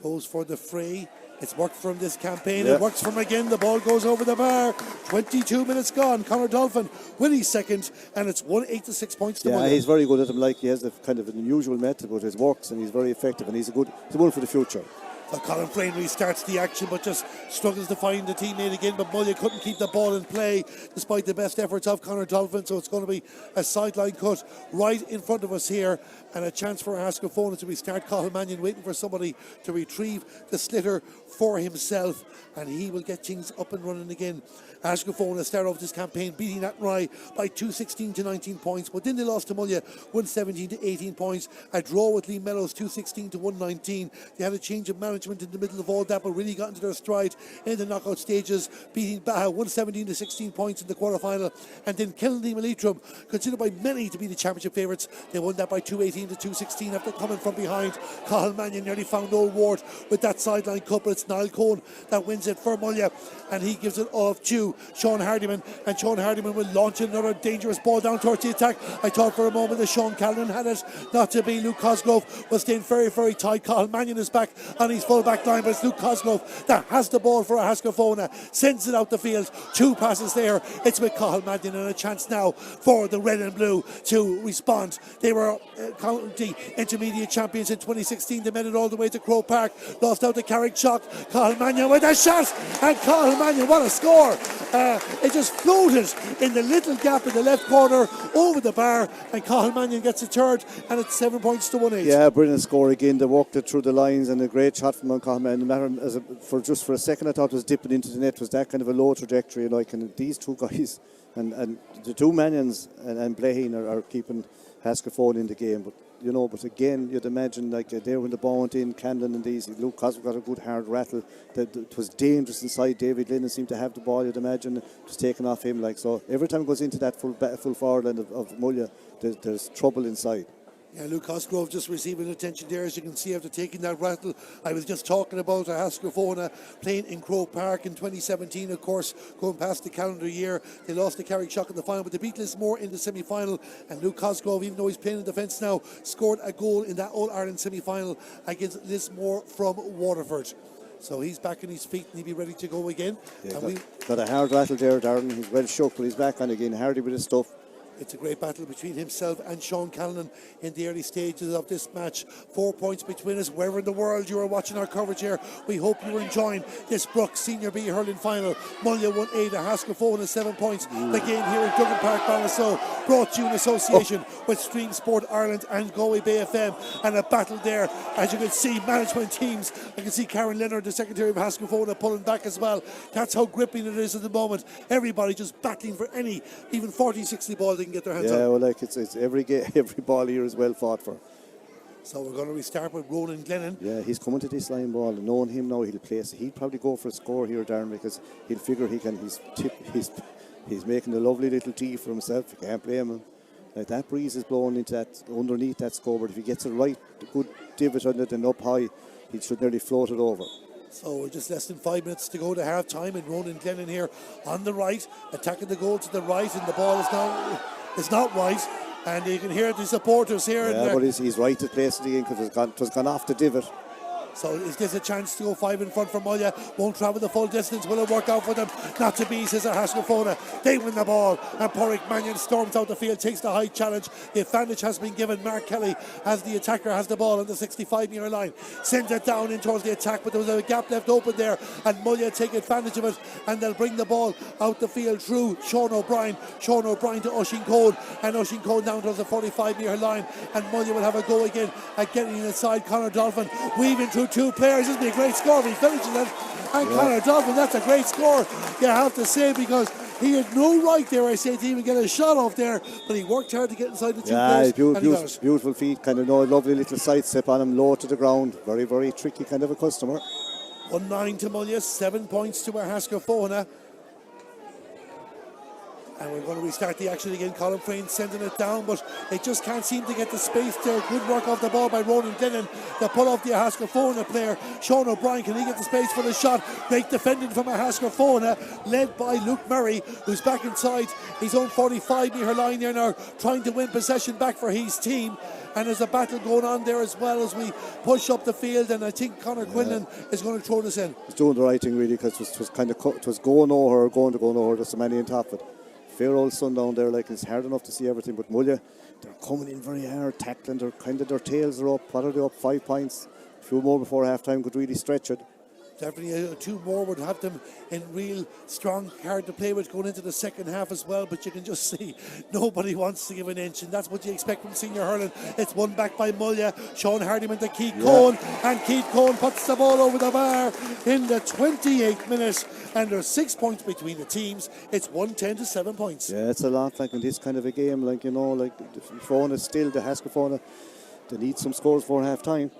Goes for the free. It's worked for him this campaign. It works for him again. The ball goes over the bar. 22 minutes gone. Conor Dolphin with his second, and it's 8-6 points to Mullagh. He's very good at him. Like, he has a kind of an unusual method, but it works, and he's very effective, and he's one for the future. So Colin Frame restarts the action, but just struggles to find the teammate again. But Mullagh couldn't keep the ball in play despite the best efforts of Conor Dolphin. So it's going to be a sideline cut right in front of us here, and a chance for Ahascragh to restart. Cathal Mannion waiting for somebody to retrieve the slitter for himself, and he will get things up and running again. Ahascragh start off this campaign beating that Rye by 216 to 19 points, but then they lost to Mullagh 117 to 18 points. A draw with Lee Mellows 216 to 119. They had a change of management in the middle of all that, but really got into their stride in the knockout stages, beating Baha 117 to 16 points in the quarter-final. And then Killiney Malitrum, considered by many to be the championship favourites, they won that by 218 to 216 after coming from behind. Cathal Mannion nearly found Old Ward with that sideline cut, but it's Niall Cohn that wins it for Mullagh, and he gives it off to Sean Hardiman, and Sean Hardiman will launch another dangerous ball down towards the attack. I thought for a moment that Sean Callan had it, not to be. Luke Cosgrove was staying very, very tight. Cathal Mannion is back on his full back line, but it's Luke Cosgrove that has the ball for Ahascragh, sends it out the field. 2 passes there. It's with Cathal Mannion, and a chance now for the red and blue to respond. They were county intermediate champions in 2016. They made it all the way to Croke Park, lost out to Carrickchock. Cathal Mannion with a shot, and Cathal Mannion, what a score! It just floated in the little gap in the left corner over the bar, and Cathal Mannion gets a third, and it's 7 points to 1-8. Yeah, brilliant score again. They walked it through the lines, and a great shot from Cathal Mannion. For a second, I thought it was dipping into the net. It was that kind of a low trajectory, and these two guys and the two Mannions and Blaheen are keeping Ahascragh in the game. But again, you'd imagine there when the ball went in, Camden and these, Luke Cosgrove got a good hard rattle. It was dangerous inside. David Lennon seemed to have the ball. You'd imagine it was taken off him. So every time it goes into that full forward line of Mullagh, there's trouble inside. Yeah, Luke Ahascragh just receiving attention there, as you can see, after taking that rattle. I was just talking about Ahascragh playing in Croke Park in 2017, of course, going past the calendar year. They lost to Carrickshock in the final, but they beat Lismore in the semi-final. And Luke Ahascragh, even though he's playing in defence now, scored a goal in that All-Ireland semi-final against Lismore from Waterford. So he's back on his feet and he'll be ready to go again. Yeah, got a hard rattle there, Darren. He's well shook, but he's back on again, hardy with his stuff. It's a great battle between himself and Sean Callanan in the early stages of this match. 4 points between us. Wherever in the world you are watching our coverage here, we hope you are enjoying this Brook Senior B hurling final. Mullagh 1-8, Ahascragh 7 points. The game here in Duggan Park, Ballinasloe, brought to you in association with Stream Sport Ireland and Galway Bay FM. And a battle there, as you can see, management teams. I can see Karen Leonard, the Secretary of Ahascragh, pulling back as well. That's how gripping it is at the moment. Everybody just battling for any, even 40-60 ball they can get their hands on. Yeah, well, like it's every game, every ball here is well fought for. So we're going to restart with Ronan Glennon. Yeah, he's coming to this line ball, and knowing him now, he'll probably go for a score here, Darren, because he'll figure he can. He's making a lovely little tee for himself. You can't blame him. Like that breeze is blowing into that underneath that scoreboard. If he gets it right, a good divot on it and up high, he should nearly float it over. So we're just less than 5 minutes to go to half time, and Ronan Glennon here on the right, attacking the goal to the right, and the ball is not right. And you can hear the supporters here. Yeah, but he's right to place it again because it was gone off the divot. So is this a chance to go 5 in front for Mullagh? Won't travel the full distance. Will it work out for them? Not to be, says Ahascragh. They win the ball, and Porrick Mannion storms out the field, takes the high challenge. The advantage has been given. Mark Kelly, as the attacker, has the ball on the 65-metre line, sends it down in towards the attack, but there was a gap left open there, and Mullagh take advantage of it, and they'll bring the ball out the field through Sean O'Brien. Sean O'Brien to Oisín Cone, and Oisín Cone down towards the 45-metre line, and Mullagh will have a go again at getting inside. Conor Dolphin weaving through two players. This will be a great score if he finishes it. And Conor Dolphin, that's a great score, you have to say, because he had no right there, I say, to even get a shot off there, but he worked hard to get inside the two players. Beautiful feet, kind of lovely little side step on him, low to the ground. Very, very tricky kind of a customer. 1-9 to Mullagh, 7 points to Ahascragh. And we're going to restart the action again. Colin Frayne sending it down, but they just can't seem to get the space there. Good work off the ball by Ronan Glennon. The pull off the Ahascragh player. Sean O'Brien, can he get the space for the shot? Great defending from Ahascragh, led by Luke Murray, who's back inside his own 45-metre line there now, trying to win possession back for his team. And there's a battle going on there as well as we push up the field, and I think Conor Quinlan is going to throw this in. He's doing the right thing really, because it was going over, going to go over. There's so many on top of it. Fair old sun down there, like, it's hard enough to see everything, but Mullagh, they're coming in very hard, tackling, their tails are up. What are they up? 5 points. A few more before half time could really stretch it. Definitely 2 more would have them in real strong card to play with going into the second half as well, but you can just see nobody wants to give an inch, and that's what you expect from senior hurling. It's won back by Mullagh. Sean Hardiman to Keith Cohen, and Keith Cohen puts the ball over the bar in the 28th minute, and there's 6 points between the teams. It's 1-10 to 7 points. Yeah, it's a lot, like in this kind of a game, like, you know, like Fohenagh still, the Ahascragh, they need some scores for half time.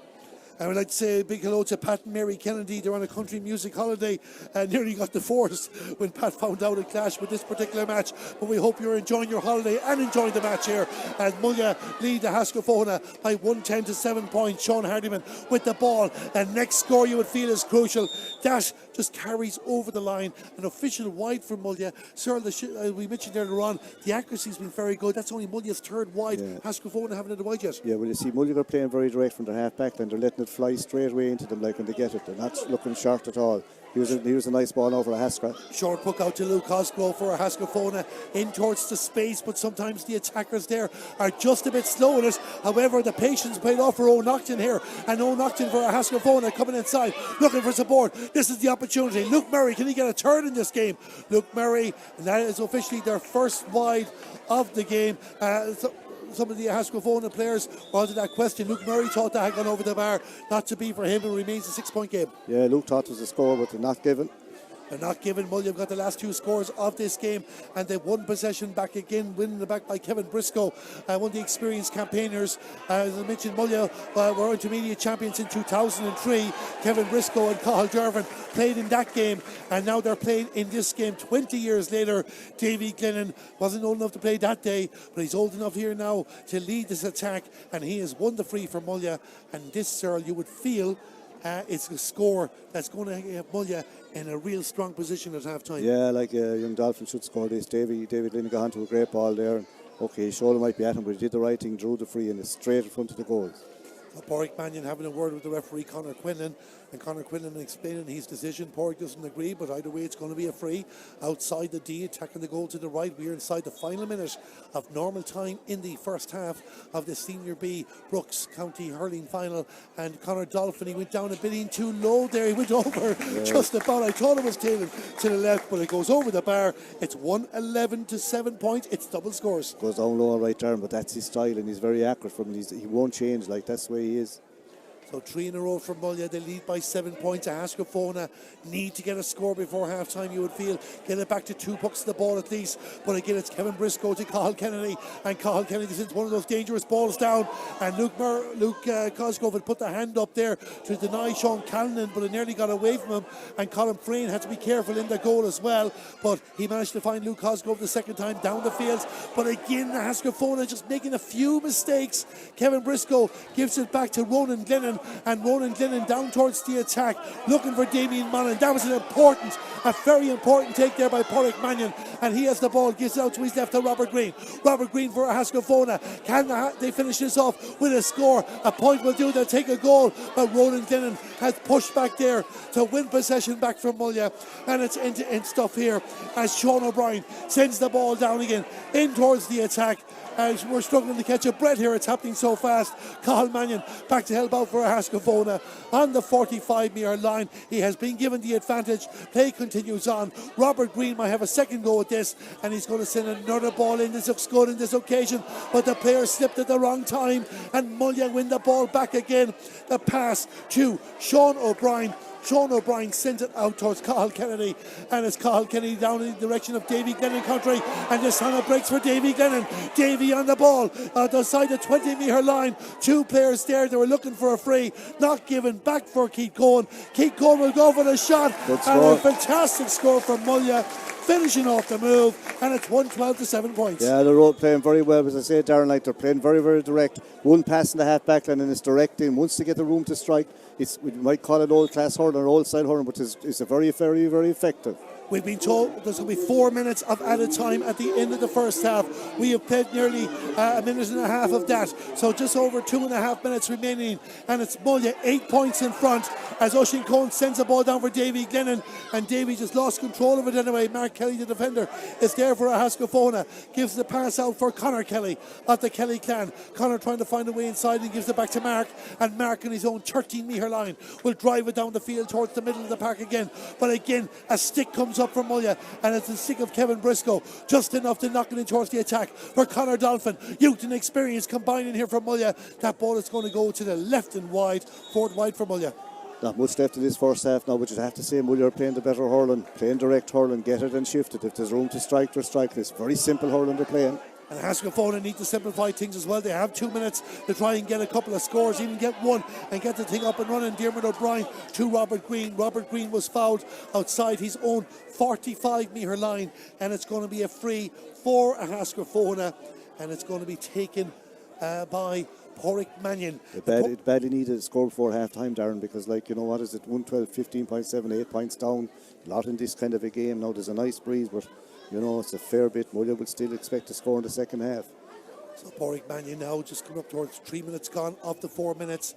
I would like to say a big hello to Pat and Mary Kennedy. They're on a country music holiday and nearly got divorced when Pat found out it clashed with this particular match. But we hope you're enjoying your holiday and enjoying the match here, as Mullagh lead the Ahascragh by 1-10 to 7 points. Sean Hardiman with the ball. The next score you would feel is crucial. That just carries over the line. An official wide for Mullagh. Sir, we mentioned earlier on, the accuracy's been very good. That's only Mullagh's third wide. Yeah. Ahascragh haven't had a wide yet. Yeah, well, you see, Mullagh are playing very direct from their half back line. They're letting it fly straight away into them, like, when they get it. They're not looking short at all. Here's a nice ball over Ahascragh. Short puck out to Luke Ahascragh for Ahascragh in towards the space, but sometimes the attackers there are just a bit slow in it. However, the patience paid off for O'Nocton here, and O'Nocton for Ahascragh coming inside, looking for support. This is the opportunity. Luke Murray, can he get a turn in this game? Luke Murray, and that is officially their first wide of the game. Some of the Ahascragh players wanted that question. Luke Murray thought that had gone over the bar. Not to be for him. It remains a 6-point game. Yeah, Luke thought it was a score, but they're not given. They're not giving. Mullagh have got the last 2 scores of this game, and they've won possession back again, winning the back by Kevin Briscoe, one of the experienced campaigners. As I mentioned, Mullagh were intermediate champions in 2003. Kevin Briscoe and Cathal Dervan played in that game, and now they're playing in this game 20 years later. Davy Glennon wasn't old enough to play that day, but he's old enough here now to lead this attack, and he has won the free for Mullagh. And this, Cyril, you would feel it's a score that's going to have Mullagh in a real strong position at half time. Yeah, like young Dolphin should score this. David Lynn got onto a great ball there. Okay, his shoulder might be at him, but he did the right thing, drew the free, and it's straight in front of the goals. Porrick Mannion having a word with the referee Conor Quinlan, and Conor Quinlan explaining his decision. Porrick doesn't agree, but either way it's going to be a free outside the D, attacking the goal to the right. We're inside the final minute of normal time in the first half of the Senior B Brooks County Hurling Final, and Conor Dolphin, he went down a bit too low there. He went over just about. I thought it was tailing to the left, but it goes over the bar. It's 1-11 to 7 points. It's double scores. Goes down low right there, but that's his style, and he's very accurate from it. He won't change, like that's the way he is. So 3 in a row for Mullagh. They lead by 7 points. Ahascragh Fohenagh need to get a score before half time, you would feel. Get it back to 2 pucks of the ball at least. But again, it's Kevin Briscoe to Cathal Kennedy. And Cathal Kennedy sends one of those dangerous balls down. And Luke Cosgrove had put the hand up there to deny Sean Callanan, but it nearly got away from him. And Colin Frayne had to be careful in the goal as well. But he managed to find Luke Cosgrove the second time down the field. But again, Ahascragh Fohenagh just making a few mistakes. Kevin Briscoe gives it back to Ronan Glennon. And Ronan Glennon down towards the attack, looking for Damien Mullen. That was a very important take there by Porrick Mannion. And he has the ball, gives it out to his left to Robert Green. Robert Green for Ahascragh Fohenagh. Can they finish this off with a score? A point will do, they'll take a goal. But Ronan Glennon has pushed back there to win possession back from Mullagh. And it's end-to-end stuff here as Sean O'Brien sends the ball down again in towards the attack. As we're struggling to catch a breath here, it's happening so fast. Cathal Mannion back to help out for Ahascragh Fohenagh on the 45-metre line. He has been given the advantage. Play continues on. Robert Green might have a second go at this, and he's going to send another ball in. This looks good in this occasion, but the player slipped at the wrong time, and Mullagh win the ball back again. The pass to Sean O'Brien. Sean O'Brien sends it out towards Cathal Kennedy, and it's Cathal Kennedy down in the direction of Davy Glennon country, and this time it breaks for Davy Glennon. Davy on the ball outside the 20-metre line. 2 players there, they were looking for a free, not given, back for Keith Cohen. Keith Cohen will go for the shot, and a fantastic score from Mullagh, finishing off the move, and it's 1-12 to 7 points. Yeah, they're playing very well, as I say, Darren, like they're playing very, very direct. One pass in the half back line, and it's directing. Once they get the room to strike, we might call it old class hurling or old style hurling, but it's a very, very, very effective. We've been told there's going to be 4 minutes of added time at the end of the first half. We have played nearly a minute and a half of that. So just over 2.5 minutes remaining. And it's Mullagh 8 points in front as Oisin Cohen sends the ball down for Davy Glennon. And Davy just lost control of it anyway. Mark Kelly, the defender, is there for Ahascragh Fohenagh. Gives the pass out for Conor Kelly at the Kelly clan. Conor trying to find a way inside and gives it back to Mark. And Mark on his own 13-metre line will drive it down the field towards the middle of the park again. But again, a stick comes up from Mullagh, and it's the stick of Kevin Briscoe, just enough to knock it in towards the attack for Conor Dolphin. Youth and experience combining here for Mullagh. That ball is going to go to the left and wide, forward wide for Mullagh. Not much left in this first half now, but you'd have to say Mullagh are playing the better hurling, playing direct hurling, get it and shift it. If there's room to strike, they're striking. It's very simple hurling they're playing. And Ahascragh Fohenagh need to simplify things as well. They have 2 minutes to try and get a couple of scores, even get one, and get the thing up and running. Diarmuid O'Brien to Robert Green. Robert Green was fouled outside his own 45-metre line, and it's going to be a free for Ahascragh Fohenagh, and it's going to be taken by Porrick Mannion. It badly needed a score before half time, Darren, because, like, you know, what is it, 112, 15.7, 8 points down. A lot in this kind of a game. Now there's a nice breeze, but you know, it's a fair bit. Mullagh will still expect to score in the second half. So Porrick Mannion now just coming up towards 3 minutes gone of the 4 minutes.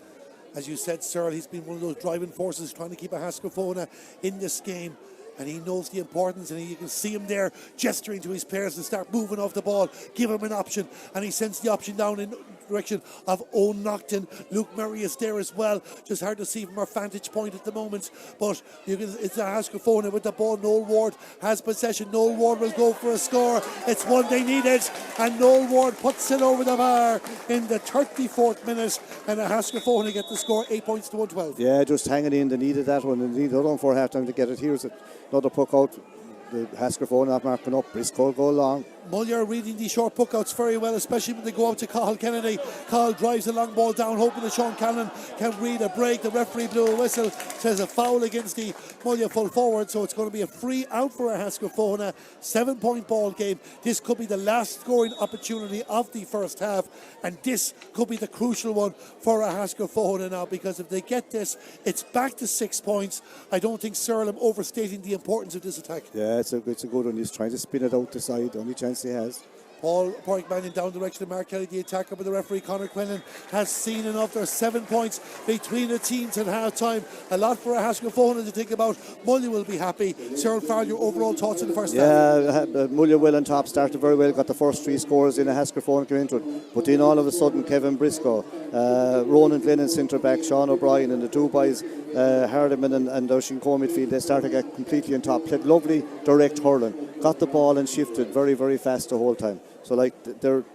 As you said, Cyril, he's been one of those driving forces trying to keep Ahascragh Fohenagh in this game. And he knows the importance, and you can see him there gesturing to his players to start moving off the ball, give him an option, and he sends the option down in direction of O'Nocton. Luke Murray is there as well. Just hard to see from our vantage point at the moment. But it's Ahascragh with the ball. Noel Ward has possession. Noel Ward will go for a score. It's one they needed. And Noel Ward puts it over the bar in the 34th minute. And Ahascragh get the score, 8 points to 112. Yeah, just hanging in. They needed that one. They needed on for half time to get it. Here's another puck out. The Ahascragh not marking up. Briscoe go long. Mullagh reading the short puck outs very well, especially when they go out to Cathal Kennedy. Cathal drives the long ball down, hoping that Sean Callan can read a break. The referee blew a whistle, says a foul against the Mullagh full forward, so it's going to be a free out for Ahascragh. 7-point ball game. This could be the last scoring opportunity of the first half, and this could be the crucial one for Ahascragh now, because if they get this, it's back to 6 points. I don't think Searle am overstating the importance of this attack. Yeah, it's a good one. He's trying to spin it out the side. The only chance he has. Paul Porrick-Manning down the direction of Mark Kelly, the attacker, but the referee Conor Quinlan has seen enough. There's 7 points between the teams at half time. A lot for Ahascragh to think about. Mullagh will be happy. Cyril Farr, your overall thoughts in the first half? Yeah, Mullagh well on top, started very well, got the first 3 scores in. Ahascragh came into it, but then all of a sudden Kevin Briscoe, Ronan Glennon centre back, Sean O'Brien, and the 2 boys, Hardiman and Shinko midfield, they started to get completely on top, played lovely direct hurling, got the ball and shifted very, very fast the whole time. So like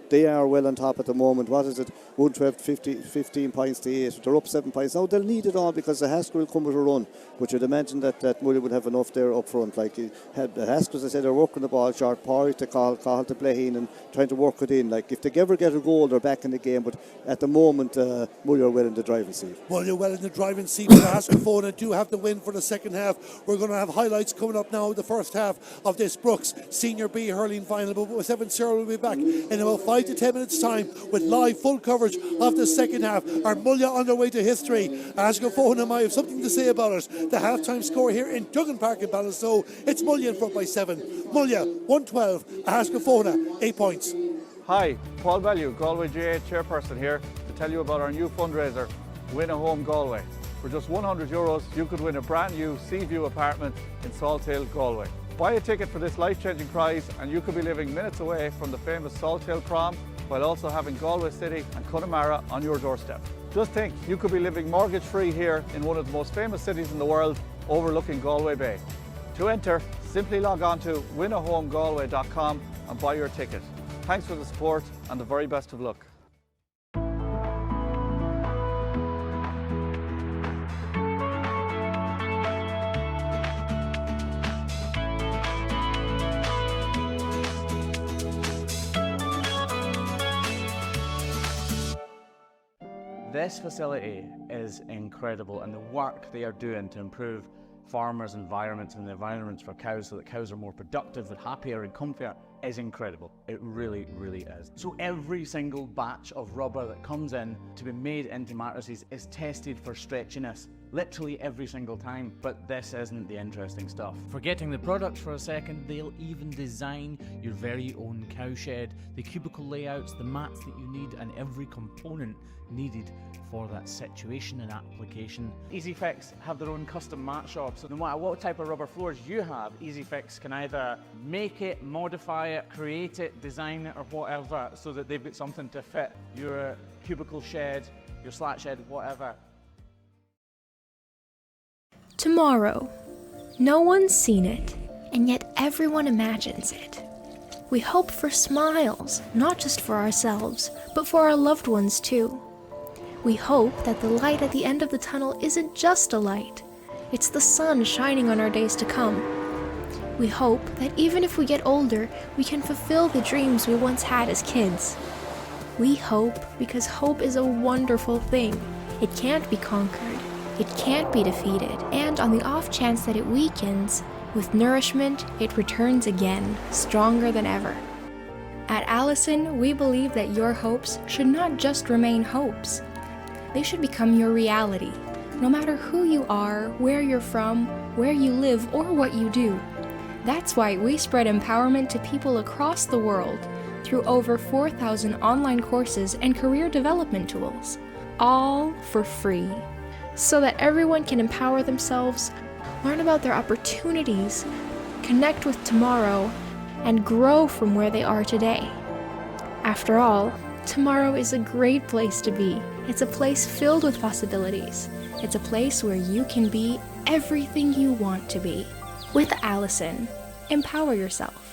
they are well on top at the moment. What is it? 112, 15 points to 8. They're up 7 points. Now they'll need it all because the Ahascragh will come with a run. But you'd imagine that Mullagh would have enough there up front. Like the Ahascragh, as I said, they're working the ball short. Porrick to Cathal to play in and trying to work it in. Like if they ever get a goal, they're back in the game. But at the moment, Mullagh are well in the driving seat. Mullagh well in the driving seat. But Ahascragh do have the win for the second half. We're going to have highlights coming up now. The first half of this Brooks Senior B hurling final. But with 7 Searle will be back in about 5 to 10 minutes time with live full coverage of the second half. Are Mullagh on their way to history? Ahascragh might have something to say about it. The half-time score here in Duggan Park in Ballinasloe, it's Mullagh in front by 7. Mullagh 112, Ahascragh 8 points. Hi, Paul Bellew, Galway GA chairperson here to tell you about our new fundraiser, Win a Home Galway. For just €100 you could win a brand new Seaview apartment in Salthill, Galway. Buy a ticket for this life-changing prize and you could be living minutes away from the famous Salthill prom while also having Galway City and Connemara on your doorstep. Just think, you could be living mortgage-free here in one of the most famous cities in the world, overlooking Galway Bay. To enter, simply log on to winahomegalway.com and buy your ticket. Thanks for the support and the very best of luck. This facility is incredible, and the work they are doing to improve farmers' environments and the environments for cows so that cows are more productive and happier and comfier is incredible. It really, really is. So every single batch of rubber that comes in to be made into mattresses is tested for stretchiness. Literally every single time, but this isn't the interesting stuff. Forgetting the products for a second, they'll even design your very own cowshed, the cubicle layouts, the mats that you need, and every component needed for that situation and application. EasyFix have their own custom mat shop, so no matter what type of rubber floors you have, EasyFix can either make it, modify it, create it, design it, or whatever, so that they've got something to fit your cubicle shed, your slat shed, whatever. Tomorrow. No one's seen it, and yet everyone imagines it. We hope for smiles, not just for ourselves, but for our loved ones too. We hope that the light at the end of the tunnel isn't just a light. It's the sun shining on our days to come. We hope that even if we get older, we can fulfill the dreams we once had as kids. We hope because hope is a wonderful thing. It can't be conquered. It can't be defeated, and on the off chance that it weakens, with nourishment, it returns again, stronger than ever. At Allison, we believe that your hopes should not just remain hopes. They should become your reality, no matter who you are, where you're from, where you live, or what you do. That's why we spread empowerment to people across the world through over 4,000 online courses and career development tools, all for free, so that everyone can empower themselves, learn about their opportunities, connect with tomorrow, and grow from where they are today. After all, Tomorrow is a great place to be. It's a place filled with possibilities. It's a place where you can be everything you want to be. With Allison, empower yourself.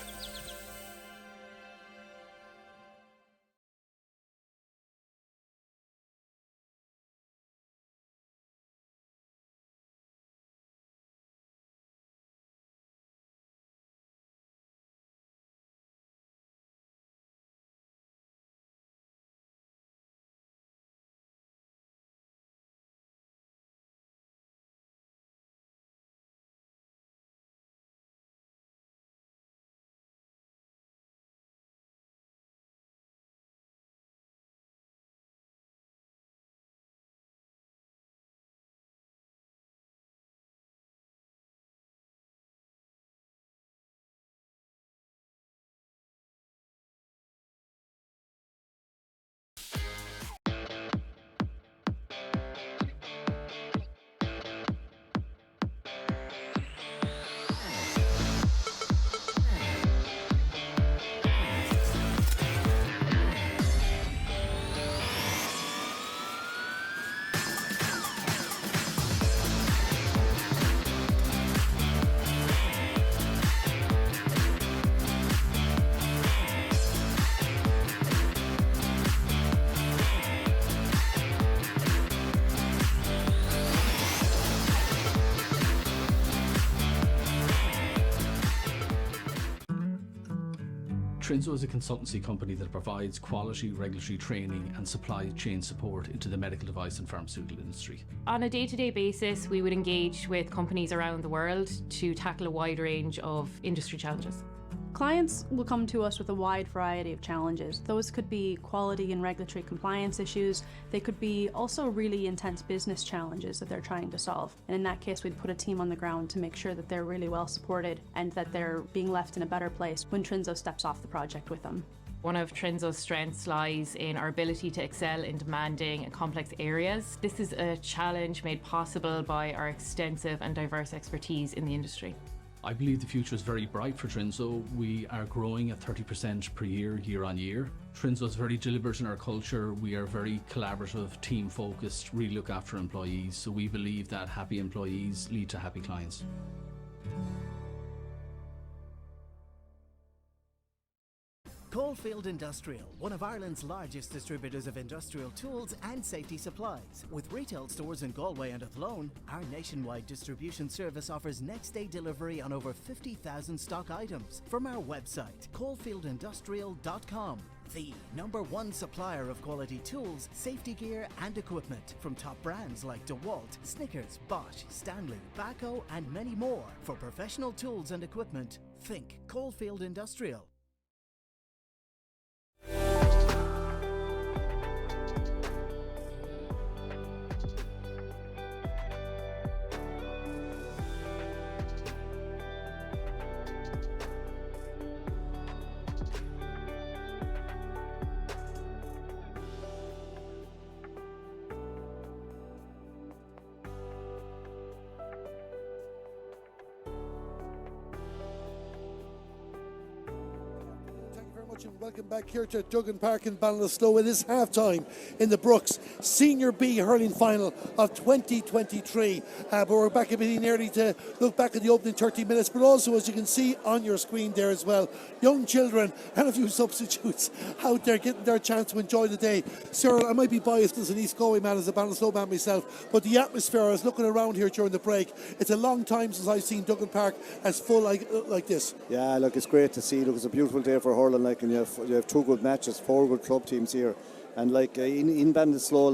Trinzo is a consultancy company that provides quality regulatory training and supply chain support into the medical device and pharmaceutical industry. On a day-to-day basis, we would engage with companies around the world to tackle a wide range of industry challenges. Clients will come to us with a wide variety of challenges. Those could be quality and regulatory compliance issues. They could be also really intense business challenges that they're trying to solve. And in that case, we'd put a team on the ground to make sure that they're really well supported and that they're being left in a better place when Trinzo steps off the project with them. One of Trinzo's strengths lies in our ability to excel in demanding and complex areas. This is a challenge made possible by our extensive and diverse expertise in the industry. I believe the future is very bright for Trinzo. We are growing at 30% per year, year on year. Trinzo is very deliberate in our culture. We are very collaborative, team focused, really look after employees. So we believe that happy employees lead to happy clients. Caulfield Industrial, one of Ireland's largest distributors of industrial tools and safety supplies. With retail stores in Galway and Athlone, our nationwide distribution service offers next-day delivery on over 50,000 stock items from our website, caulfieldindustrial.com. The #1 supplier of quality tools, safety gear and equipment from top brands like DeWalt, Snickers, Bosch, Stanley, Baco and many more. For professional tools and equipment, think Caulfield Industrial. And welcome back here to Duggan Park in Ballinasloe. It is half-time in the Brooks Senior B hurling final of 2023. But we're back a bit early to look back at the opening 30 minutes, but also, as you can see on your screen there as well, young children and a few substitutes out there getting their chance to enjoy the day. Cyril, I might be biased as an East Galway man, as a Ballinasloe man myself, but the atmosphere, I was looking around here during the break, it's a long time since I've seen Duggan Park as full like this. Yeah, look, it's great to see. Look, it's a beautiful day for hurling, and you have two good matches, four good club teams here. And in Ballinasloe,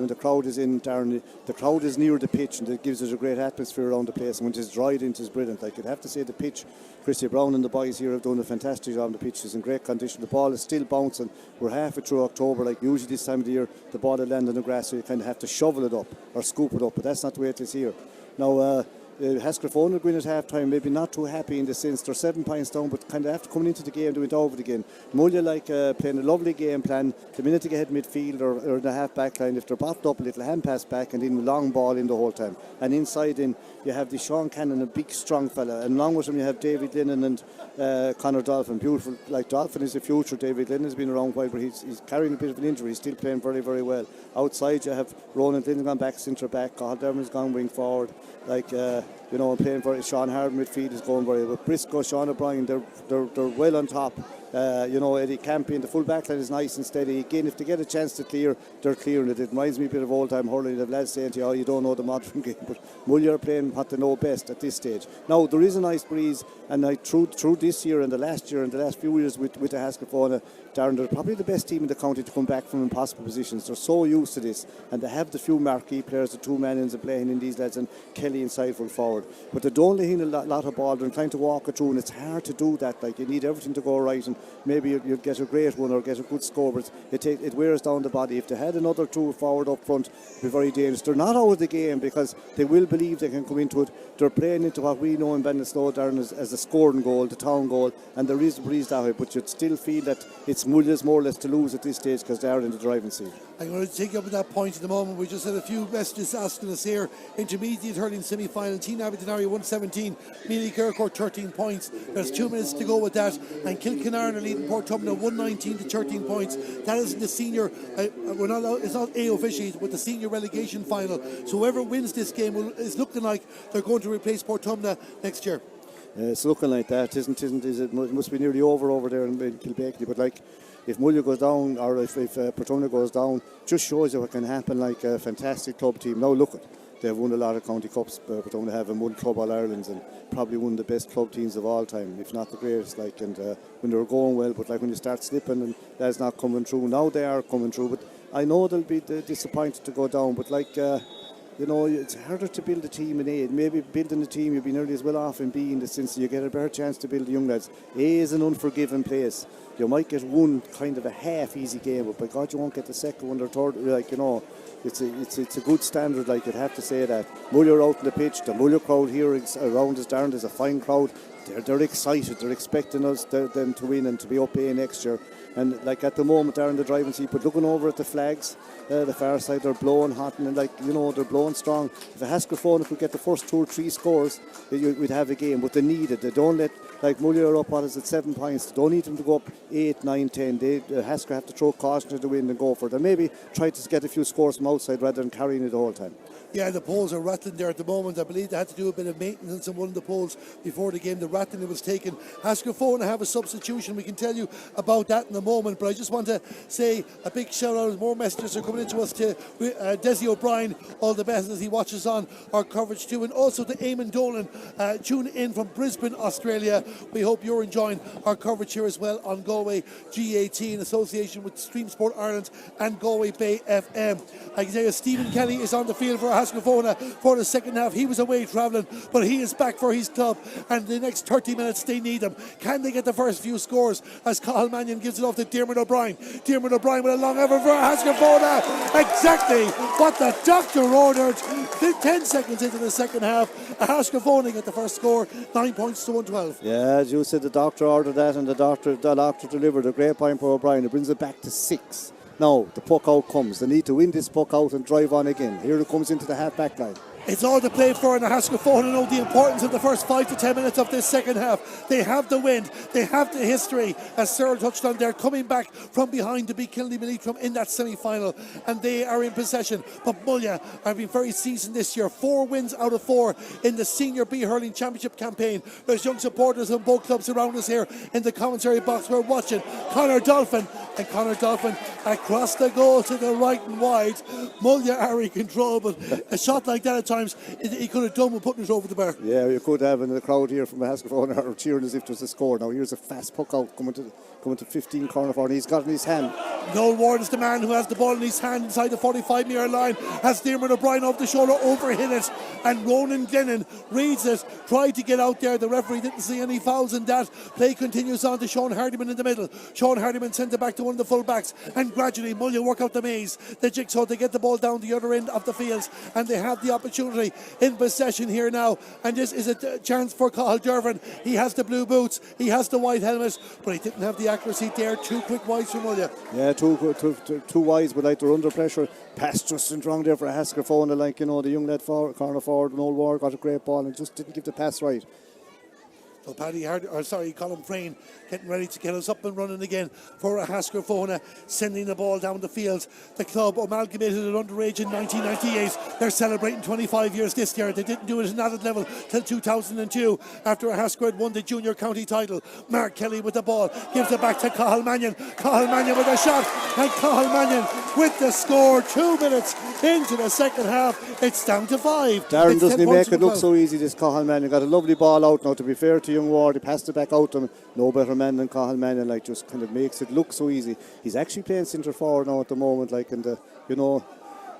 when the crowd is in, Darren, the crowd is near the pitch, and it gives us a great atmosphere around the place. And when it's dried into, it's brilliant. I'd have to say the pitch, Christy Brown and the boys here have done a fantastic job on the pitch. It's in great condition. The ball is still bouncing. We're halfway through October. Usually this time of the year, the ball will land on the grass, so you kind of have to shovel it up or scoop it up. But that's not the way it is here. Now, Ahascragh going at half time, maybe not too happy in the sense they're 7 points down, but kind of after coming into the game, they went over it again. Mullagh playing a lovely game plan. The minute they get ahead midfield or in the half back line, if they're bottled up a little, hand pass back and then long ball in the whole time. And inside in, you have the Sean Cannon, a big strong fella, and along with him you have David Lennon and Conor Dolphin. Beautiful, like Dolphin is the future. David Lennon has been around a while, but he's carrying a bit of an injury. He's still playing very, very well. Outside you have Ronan Lennon gone back centre back, Cathal Dermot's gone wing forward, playing for Sean Harden midfield is going very well. Briscoe, Sean O'Brien, they're well on top. Eddie Campion, the full back line is nice and steady. Again, if they get a chance to clear, they're clearing it. It reminds me a bit of old time hurling. The lads saying to you, you don't know the modern game, but Mullagh are playing what they know best at this stage. Now, there is a nice breeze, and through this year and the last year and the last few years with the Ahascragh, Darren, they're probably the best team in the county to come back from impossible positions. They're so used to this, and they have the few marquee players, the two men in playing in these lads, and Kelly inside full forward. But they don't let in a lot of ball. They're trying to walk it through, and it's hard to do that. Like, you need everything to go right, and maybe you'll get a great one or get a good score, but it wears down the body. If they had another two forward up front, it'd be very dangerous. They're not out of the game because they will believe they can come into it. They're playing into what we know in Ballinasloe, Darren, as a scoring goal, the town goal, and there is a breeze that way, but you'd still feel that it's Mullagh more or less to lose at this stage because they are in the driving seat. I'm going to take you up at that point at the moment. We just had a few messages asking us here. Intermediate hurling semi-final, Teen Aberdeenary 117, Mealy Kirkcourt 13 points. There's 2 minutes to go with that, and Kilkenarn are leading Port Tumna 119 to 13 points. That is in the senior, it's not A officiated, but the senior relegation final. So whoever wins this game is looking like they're going to replace Port Tumna next year. It's looking like that, isn't it? It must be nearly over there in Kilbeckly, but like, if Mullagh goes down or if Port Tumna goes down, just shows you what can happen. Like a fantastic club team. Now look, they've won a lot of county cups. Port Tumna have won Club All Irelands and probably one of the best club teams of all time, if not the greatest. Like, and when they were going well, but like when you start slipping and that's not coming through. Now they are coming through, but I know they'll be disappointed to go down. But like. It's harder to build a team in A. Maybe building a team, you'll be nearly as well off in B in the sense you get a better chance to build the young lads. A is an unforgiving place. You might get one kind of a half easy game, but by God, you won't get the second one or third. It's a good standard. Like, you'd have to say that. Mullagh are out on the pitch. The Mullagh crowd here around us, Darren, there's a fine crowd. They're excited. They're expecting them to win and to be up A next year. And like at the moment they're in the driving seat, but looking over at the flags, the far side, they're blowing hot and they're blowing strong. If Ahascragh could get the first 2 or 3 scores, we'd have a game, but they need it. They don't let, like Mullagh are up, 7 points. They don't need them to go up 8, 9, 10. Ahascragh have to throw caution to the wind and go for it. And maybe try to get a few scores from outside rather than carrying it the whole time. Yeah, the poles are rattling there at the moment. I believe they had to do a bit of maintenance on one of the poles before the game. The rattling was taken. Ahascragh have a substitution. We can tell you about that in a moment. But I just want to say a big shout out. More messages are coming into us to Desi O'Brien. All the best as he watches on our coverage too. And also to Eamon Dolan, tune in from Brisbane, Australia. We hope you're enjoying our coverage here as well on Galway GAT in association with Stream Sport Ireland and Galway Bay FM. I can tell you Stephen Kelly is on the field for Ahascragh for the second half. He was away travelling, but he is back for his club, and the next 30 minutes they need him. Can they get the first few scores as Cathal Mannion gives it off to Diarmuid O'Brien? Diarmuid O'Brien with a long effort for Ahascragh. Exactly what the doctor ordered. 10 seconds into the second half, Ahascragh get the first score, 9 points to 112. Yeah, as you said, the doctor ordered that, and the doctor delivered a great point for O'Brien. It brings it back to 6. Now, the puck out comes. They need to win this puck out and drive on again. Here it comes into the half-back line. It's all to play for, and Ahascragh know the importance of the first 5 to 10 minutes of this second half. They have the wind, they have the history, as Sarah touched on there, coming back from behind to beat Kilkenny Leitrim in that semi-final, and they are in possession. But Mullagh have been very seasoned this year. 4 wins out of 4 in the Senior B Hurling Championship campaign. There's young supporters in both clubs around us here in the commentary box. We're watching Conor Dolphin, and Conor Dolphin across the goal to the right and wide. Mullagh are in control, but a shot like that at times he could have done with putting it over the bar. Yeah, you could have, and the crowd here from Ahascragh are cheering as if there's a score. Now here's a fast puck out coming to 15 corner forward. He's got it in his hand. Noel Ward is the man who has the ball in his hand inside the 45-metre line. Has Diarmuid O'Brien off the shoulder, overhit it, and Ronan Glennon reads it, tried to get out there. The referee didn't see any fouls in that. Play continues on to Sean Hardiman in the middle. Sean Hardiman sent it back to one of the full-backs, and gradually Mullagh work out the maze, the jigsaw, to get the ball down the other end of the fields, and they have the opportunity opportunity in possession here now, and this is a chance for Cathal Dervan. He has the blue boots, he has the white helmet, but he didn't have the accuracy there. 2 quick wides from Mullagh. Yeah, two wides, but like they're under pressure. Pass just in wrong there for Ahascragh Fohenagh, like, you know, the young lad corner forward, an old war, got a great ball and just didn't give the pass right. So Colin Frayne getting ready to get us up and running again for Ahascragh Fohenagh, sending the ball down the field. The club amalgamated at underage in 1998. They're celebrating 25 years this year. They didn't do it at that level till 2002 after Ahascragh had won the junior county title. Mark Kelly with the ball, gives it back to Cathal Mannion. Cathal Mannion with a shot, and Cathal Mannion with the score. 2 minutes into the second half, it's down to 5. Darren, doesn't he make it look so easy, this Cathal Mannion? Got a lovely ball out now, to be fair to young Ward. He passed it back out to him. No better man than Cathal Mannion, like, just kind of makes it look so easy. He's actually playing centre forward now at the moment, like, and you know,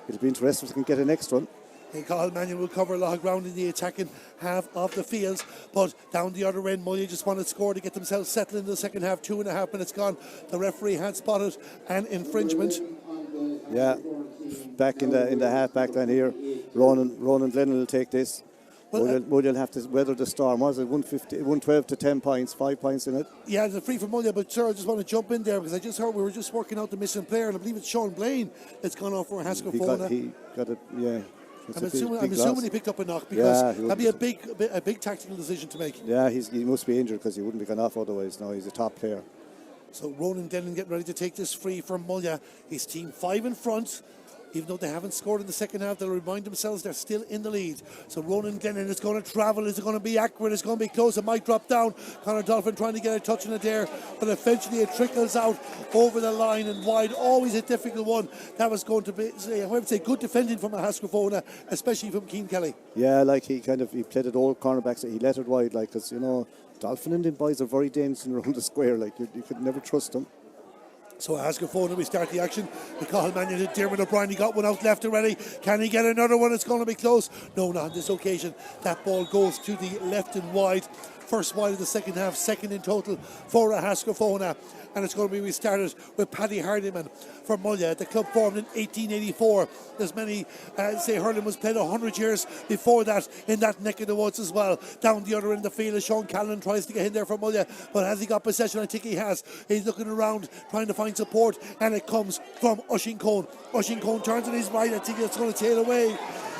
it'll be interesting if he can get an next one. Cathal Mannion will cover a lot of ground in the attacking half of the field, but down the other end, Mullagh just wanted to score to get themselves settled in the second half. 2.5 minutes gone. The referee had spotted an infringement. Yeah, back in the half back line here. Ronan Glennon will take this. Mullagh will have to weather the storm. Was it 112 to 10 points, 5 points in it? Yeah, it's a free for Mullagh, but sir, I just want to jump in there because I just heard we were just working out the missing player, and I believe it's Sean Blaine that's gone off for Ahascragh Fohenagh. He got it, yeah. I'm assuming he picked up a knock, because that'd be a big tactical decision to make. Yeah, he must be injured because he wouldn't be gone off otherwise. No, he's a top player. So Ronan Glennon getting ready to take this free from Mullagh. His team 5 in front. Even though they haven't scored in the second half, they'll remind themselves they're still in the lead. So Ronan Glennon is going to travel. Is it going to be accurate? It's going to be close. It might drop down. Conor Dolphin trying to get a touch in it there, but eventually it trickles out over the line and wide. Always a difficult one. That was going to be, I would say, good defending from Ahascragh Fohenagh, especially from Cian Kelly. Yeah, like he played it all cornerbacks. He let it wide, like, because, you know, Dolphin and them boys are very dangerous around the square. Like, you could never trust them. So Ahascragh Fohenagh, we start the action. The Cathal Mannion to Dermot O'Brien. He got one out left already. Can he get another one? It's going to be close. No, not on this occasion. That ball goes to the left and wide. First wide of the second half, second in total for Ahascragh Fohenagh. And it's going to be restarted with Paddy Hardiman from Mullagh. The club formed in 1884. There's many say hurling was played 100 years before that in that neck of the woods as well. Down the other end of the field, Sean Callan tries to get in there from Mullagh, but has he got possession? I think he has. He's looking around trying to find support, and it comes from Oisín Cohn. Oisín Cohn turns on his right. I think it's going to tail away.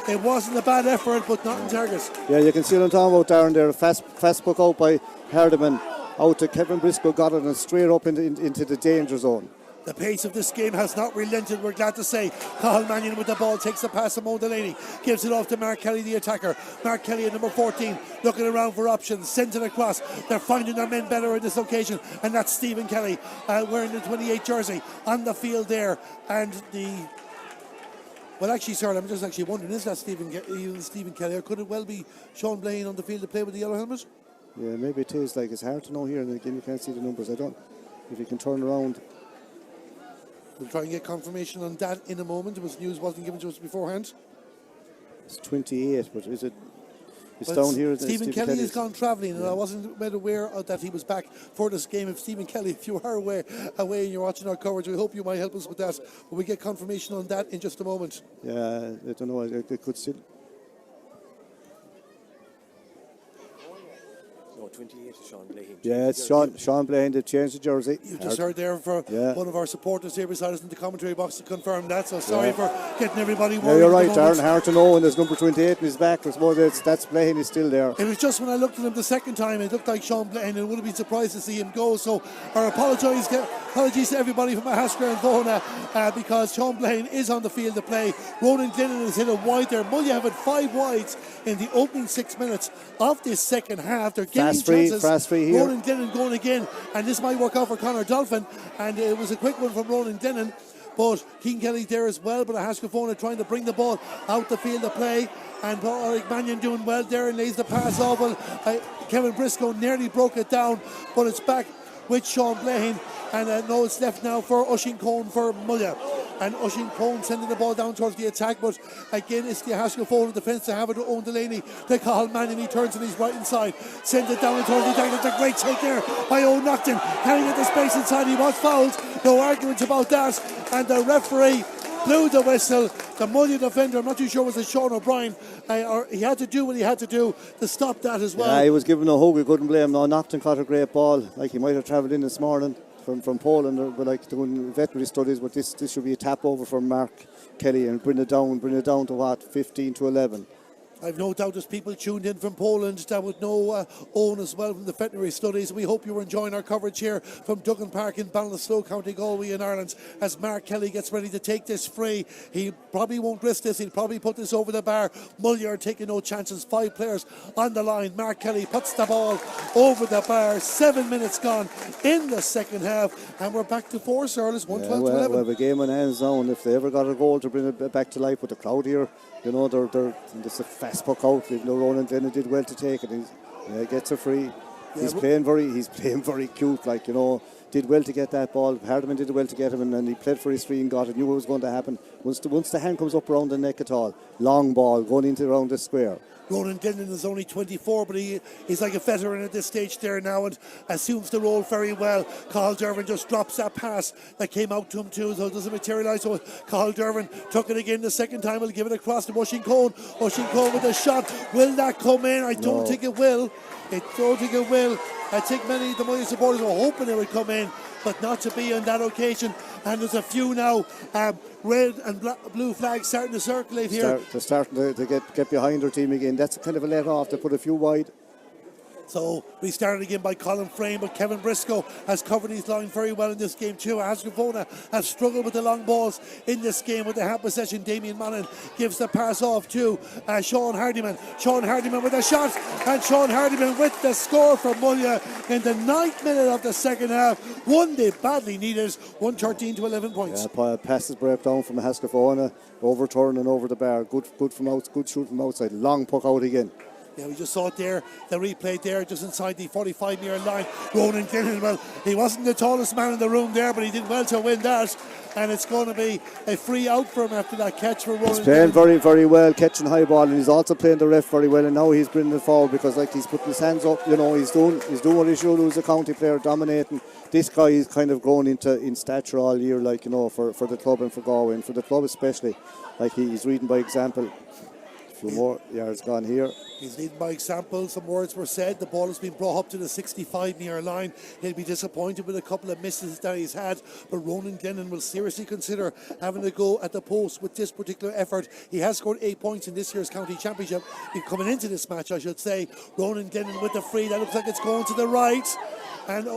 It wasn't a bad effort, but not in target. Yeah, you can see what I'm talking about, Darren, there. Fast book out by Hardiman. Out to Kevin Briscoe, got it and straight up into the danger zone. The pace of this game has not relented, we're glad to say. Cathal Mannion with the ball, takes the pass from Mo Delaney, gives it off to Mark Kelly, the attacker. Mark Kelly at number 14, looking around for options, sends it across. They're finding their men better on this occasion, and that's Stephen Kelly wearing the 28 jersey on the field there. And well, actually, sir, I'm just actually wondering, is that Stephen Kelly, or could it well be Sean Blaine on the field to play with the yellow helmet? Yeah, maybe it is. Like, it's hard to know here, and again, you can't see the numbers. I don't. If you can turn around. We'll try and get confirmation on that in a moment. It was news wasn't given to us beforehand. It's 28, but is it? It's down here. Stephen Kelly has gone travelling, and I wasn't made aware that he was back for this game. If Stephen Kelly, if you are away and you're watching our coverage, we hope you might help us with that. But we get confirmation on that in just a moment. Yeah, I don't know. I could still. No, 28 is Sean Blaine. Yeah, it's Sean Blaine. They've changed the jersey. You just heard there for one of our supporters here beside us in the commentary box to confirm that. So sorry for getting everybody worried. Yeah, you're right, Darren. Hard to know when there's number 28 in his back. I suppose that's Blaine. He's still there. It was just when I looked at him the second time, it looked like Sean Blaine, and would have been surprised to see him go. So our apologies to everybody from Ahascragh and Fohenagh because Sean Blaine is on the field to play. Ronan Glennon has hit a wide there. Mullagh have had 5 wides in the opening 6 minutes of this second half. They're getting chances. Fast free here. Ronan Glennon going again, and this might work out for Conor Dolphin, and it was a quick one from Ronan Glennon, but Cian Kelly there as well. But Ahascragh Fohenagh trying to bring the ball out the field of play, and Eric Mannion doing well there and lays the pass off. Kevin Briscoe nearly broke it down, but it's back with Sean Blaine, and no, it's left now for Oisín Cohn for Mullagh. And Oisín Cohn sending the ball down towards the attack, but again it's the Ahascragh Fohenagh defence to have it to Owen Delaney. The Cathal Mannion, he turns on his right hand side, sends it down towards the attack. That's a great take there by O'Nocton. Can he get the space inside? He was fouled, no arguments about that, and the referee blew the whistle. The Mullagh defender, I'm not too sure was it Sean O'Brien, or he had to do what he had to do to stop that as well. Yeah, he was given a hug, we couldn't blame him. No, Nocton caught a great ball. Like, he might have travelled in this morning from Poland, but like doing veterinary studies, but this should be a tap over from Mark Kelly and bring it down to what, 15 to 11. I've no doubt there's people tuned in from Poland that would know Owen as well from the veterinary studies. We hope you're enjoying our coverage here from Duggan Park in Ballinasloe, County Galway in Ireland, as Mark Kelly gets ready to take this free. He probably won't risk this. He'll probably put this over the bar. Mullagh are taking no chances. 5 players on the line. Mark Kelly puts the ball over the bar. 7 minutes gone in the second half, and we're back to 4, sir. It's 1-12 to 11. We have a game on hands down. If they ever got a goal to bring it back to life with the crowd here, you know, there's a fast puck out. Even though Ronan Glennon did well to take it, he gets a free. He's playing very cute, like, you know, did well to get that ball. Hardiman did well to get him, and he played for his free and got it. Knew what was going to happen. Once the hand comes up around the neck at all, long ball going into around the square. Ronan Glennon is only 24, but he's like a veteran at this stage there now and assumes the role very well. Cathal Dervan just drops that pass that came out to him too, so it doesn't materialise. So Cathal Dervan took it again the second time. He'll give it across to Oisin Cohn. Oisin Cohn with a shot. Will that come in? I don't think it will. I think many of the Mullagh supporters were hoping it would come in, but not to be on that occasion. And there's a few now red and blue flags starting to circulate here. They're starting to get behind their team again. That's kind of a let off. They put a few wide. So we started again by Colin Frame, but Kevin Briscoe has covered his line very well in this game too. Ahascragh has struggled with the long balls in this game with the half possession. Damien Mannon gives the pass off to Sean Hardiman. Sean Hardiman with a shot, and Sean Hardiman with the score for Mullagh in the 9th minute of the second half. One they badly needed, 113 to 11 points. Yeah, passes break down from Ahascragh, overturning over the bar. Good shoot from outside. Long puck out again. Yeah, we just saw it there, the replay there, just inside the 45-metre line. Ronan Glennon, well, he wasn't the tallest man in the room there, but he did well to win that. And it's going to be a free out for him after that catch for Ronan Glennon. He's playing very, very well, catching high ball, and he's also playing the ref very well. And now he's bringing it forward because, like, he's putting his hands up. You know, he's doing what he should do as a county player, dominating. This guy is kind of grown in stature all year, like, you know, for the club and for Galway, and for the club especially. Like, he's reading by example. A few more yards gone here. He's leading by example. Some words were said. The ball has been brought up to the 65-metre line. He'll be disappointed with a couple of misses that he's had, but Ronan Glennon will seriously consider having a go at the post with this particular effort. He has scored 8 points in this year's county championship. Coming into this match, I should say. Ronan Glennon with the free. That looks like it's going to the right. And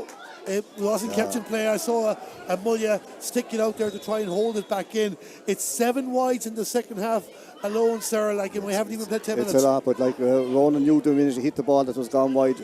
it wasn't kept in play. I saw a Mullagh stick it out there to try and hold it back in. It's 7 wides in the second half alone, sir. Like, and we haven't even played 10 minutes. It's a lot, but like Ronan knew the minute he hit the ball that was gone wide.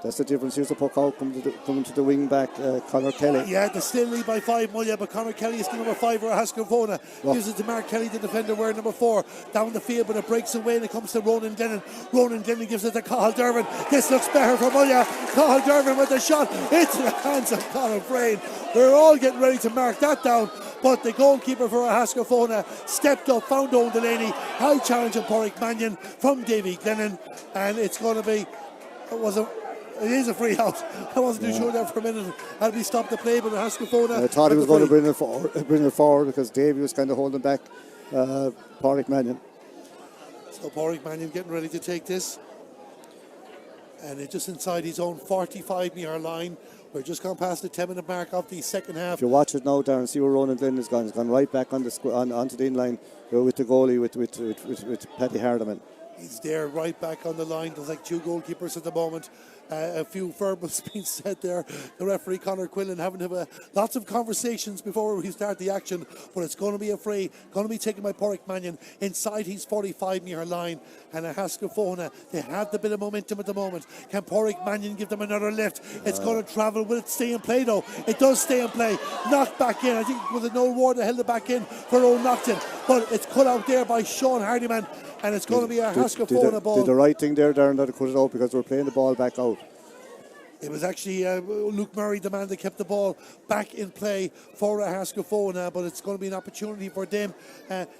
That's the difference. Here's the puck out coming to the wing back, Conor Kelly. Yeah, they still lead by 5, Mullagh, but Conor Kelly is the number 5 for Ahascragh. Gives it to Mark Kelly, the defender, wearing number 4. Down the field, but it breaks away and it comes to Ronan Glennon. Ronan Glennon gives it to Cathal Dervan. This looks better for Mullagh. Cathal Dervan with the shot into the hands of Colin Frame. We're all getting ready to mark that down, but the goalkeeper for Ahascragh stepped up, found Owen Delaney. High challenge of Porrick Mannion from Davy Glennon, and it's going to be, it is a free out. I wasn't too sure there for a minute. Had we stopped the play, but Ahascragh. I thought he was going to bring it forward because Davy was kind of holding back Porrick Mannion. So Porrick Mannion getting ready to take this. And it's just inside his own 45-metre line. We're just gone past the 10-minute mark of the second half. If you watch it now, Darren, see where Ronan Glennon has gone. He's gone right back on onto the in-line with the goalie, with Paddy Hardiman. He's there right back on the line. There's like 2 goalkeepers at the moment. A few verbals being said there. The referee Conor Quillen having to have lots of conversations before we start the action, but it's going to be a free, going to be taken by Porrick Mannion inside his 45-metre line. And Ahascragh, they have the bit of momentum at the moment. Can Porrick Mannion give them another lift? It's going to travel. Will it stay in play though? It does stay in play. Knocked back in. I think was it Noel Ward that held it back in for Owen Nocton, but it's cut out there by Sean Hardiman. And it's going to be a Ahascragh ball. Did the right thing there, Darren, that cut it out because we're playing the ball back out. It was actually Luke Murray, the man that kept the ball back in play for Ahascragh, but it's going to be an opportunity for them.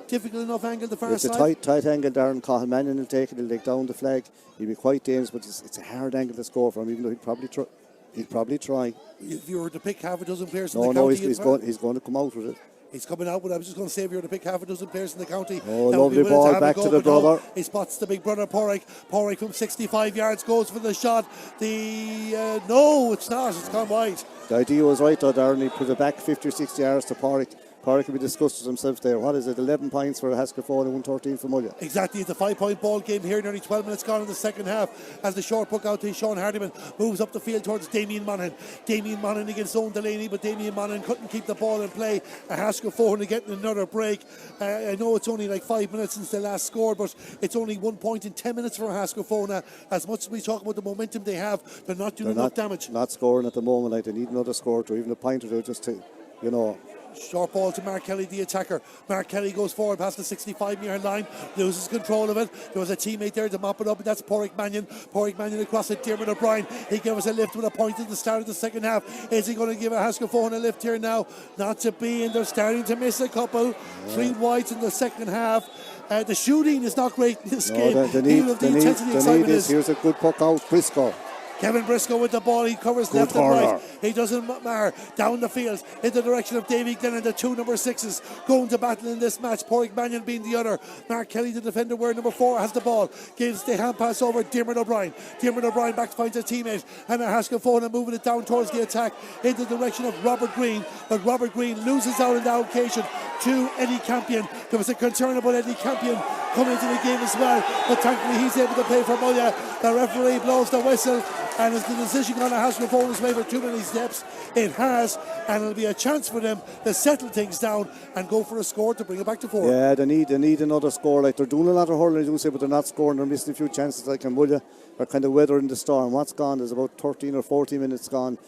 Difficult enough angle the far side. It's a tight angle, Darren. Cathal Mannion will take it, he'll take down the flag. He'll be quite dangerous, but it's a hard angle to score from, even though he'd probably try. If you were to pick half a dozen players in the county... he's going to come out with it. He's coming out, but I was just going to say if you were to pick half a dozen players in the county. Oh, lovely ball back to the brother. He spots the big brother, Porrick. Porrick from 65 yards goes for the shot. No, it's not. It's gone wide. The idea was right though, Darren. He put it back 50 or 60 yards to Porrick. Porrick can be disgusted himself there. What is it? 11 points for Ahascragh, 113 for Mullagh. Exactly, it's a 5-point ball game here. Nearly 12 minutes gone in the second half as the short puck out to Sean Hardiman moves up the field towards Damien Monaghan. Damien Monaghan against Owen Delaney, but Damien Monaghan couldn't keep the ball in play. Ahascragh Fohenagh getting another break. I know it's only like 5 minutes since they last scored, but it's only 1 point in 10 minutes for Ahascragh Fohenagh. As much as we talk about the momentum they have, they're not doing enough damage. Not scoring at the moment. Like, they need another score to even a point or two just to, you know. Short ball to Mark Kelly, the attacker. Mark Kelly goes forward past the 65-yard line, loses control of it. There was a teammate there to mop it up, and that's Porrick Mannion. Porrick Mannion across it, Dermot O'Brien. He gave us a lift with a point at the start of the second half. Is he going to give Ahascragh Fohenagh a lift here now? Not to be, and they're starting to miss a couple. 3 wides in the second half. The shooting is not great in this game. The need is, here's a good puck out, Briscoe. Kevin Briscoe with the ball, he covers left and right. He doesn't matter. Down the field in the direction of Davy Glennon, the 2 number 6s going to battle in this match. Porrick Mannion being the other. Mark Kelly, the defender, where number 4 has the ball. Gives the hand pass over Dermot O'Brien. Dermot O'Brien back finds a teammate, and Ahascragh Fohenagh moving it down towards the attack in the direction of Robert Green. But Robert Green loses out in the occasion to Eddie Campion. There was a concern about Eddie Campion coming into the game as well, but thankfully he's able to play for Mullagh. The referee blows the whistle, and as the decision gone to Ahascragh Fohenagh's way for too many steps, it has, and it'll be a chance for them to settle things down and go for a score to bring it back to 4. Yeah, they need another score. Like, they're doing a lot of hurling, but they're not scoring. They're missing a few chances. Like, Mullagh are kind of weathering the storm. What's gone? There's about 13 or 14 minutes gone,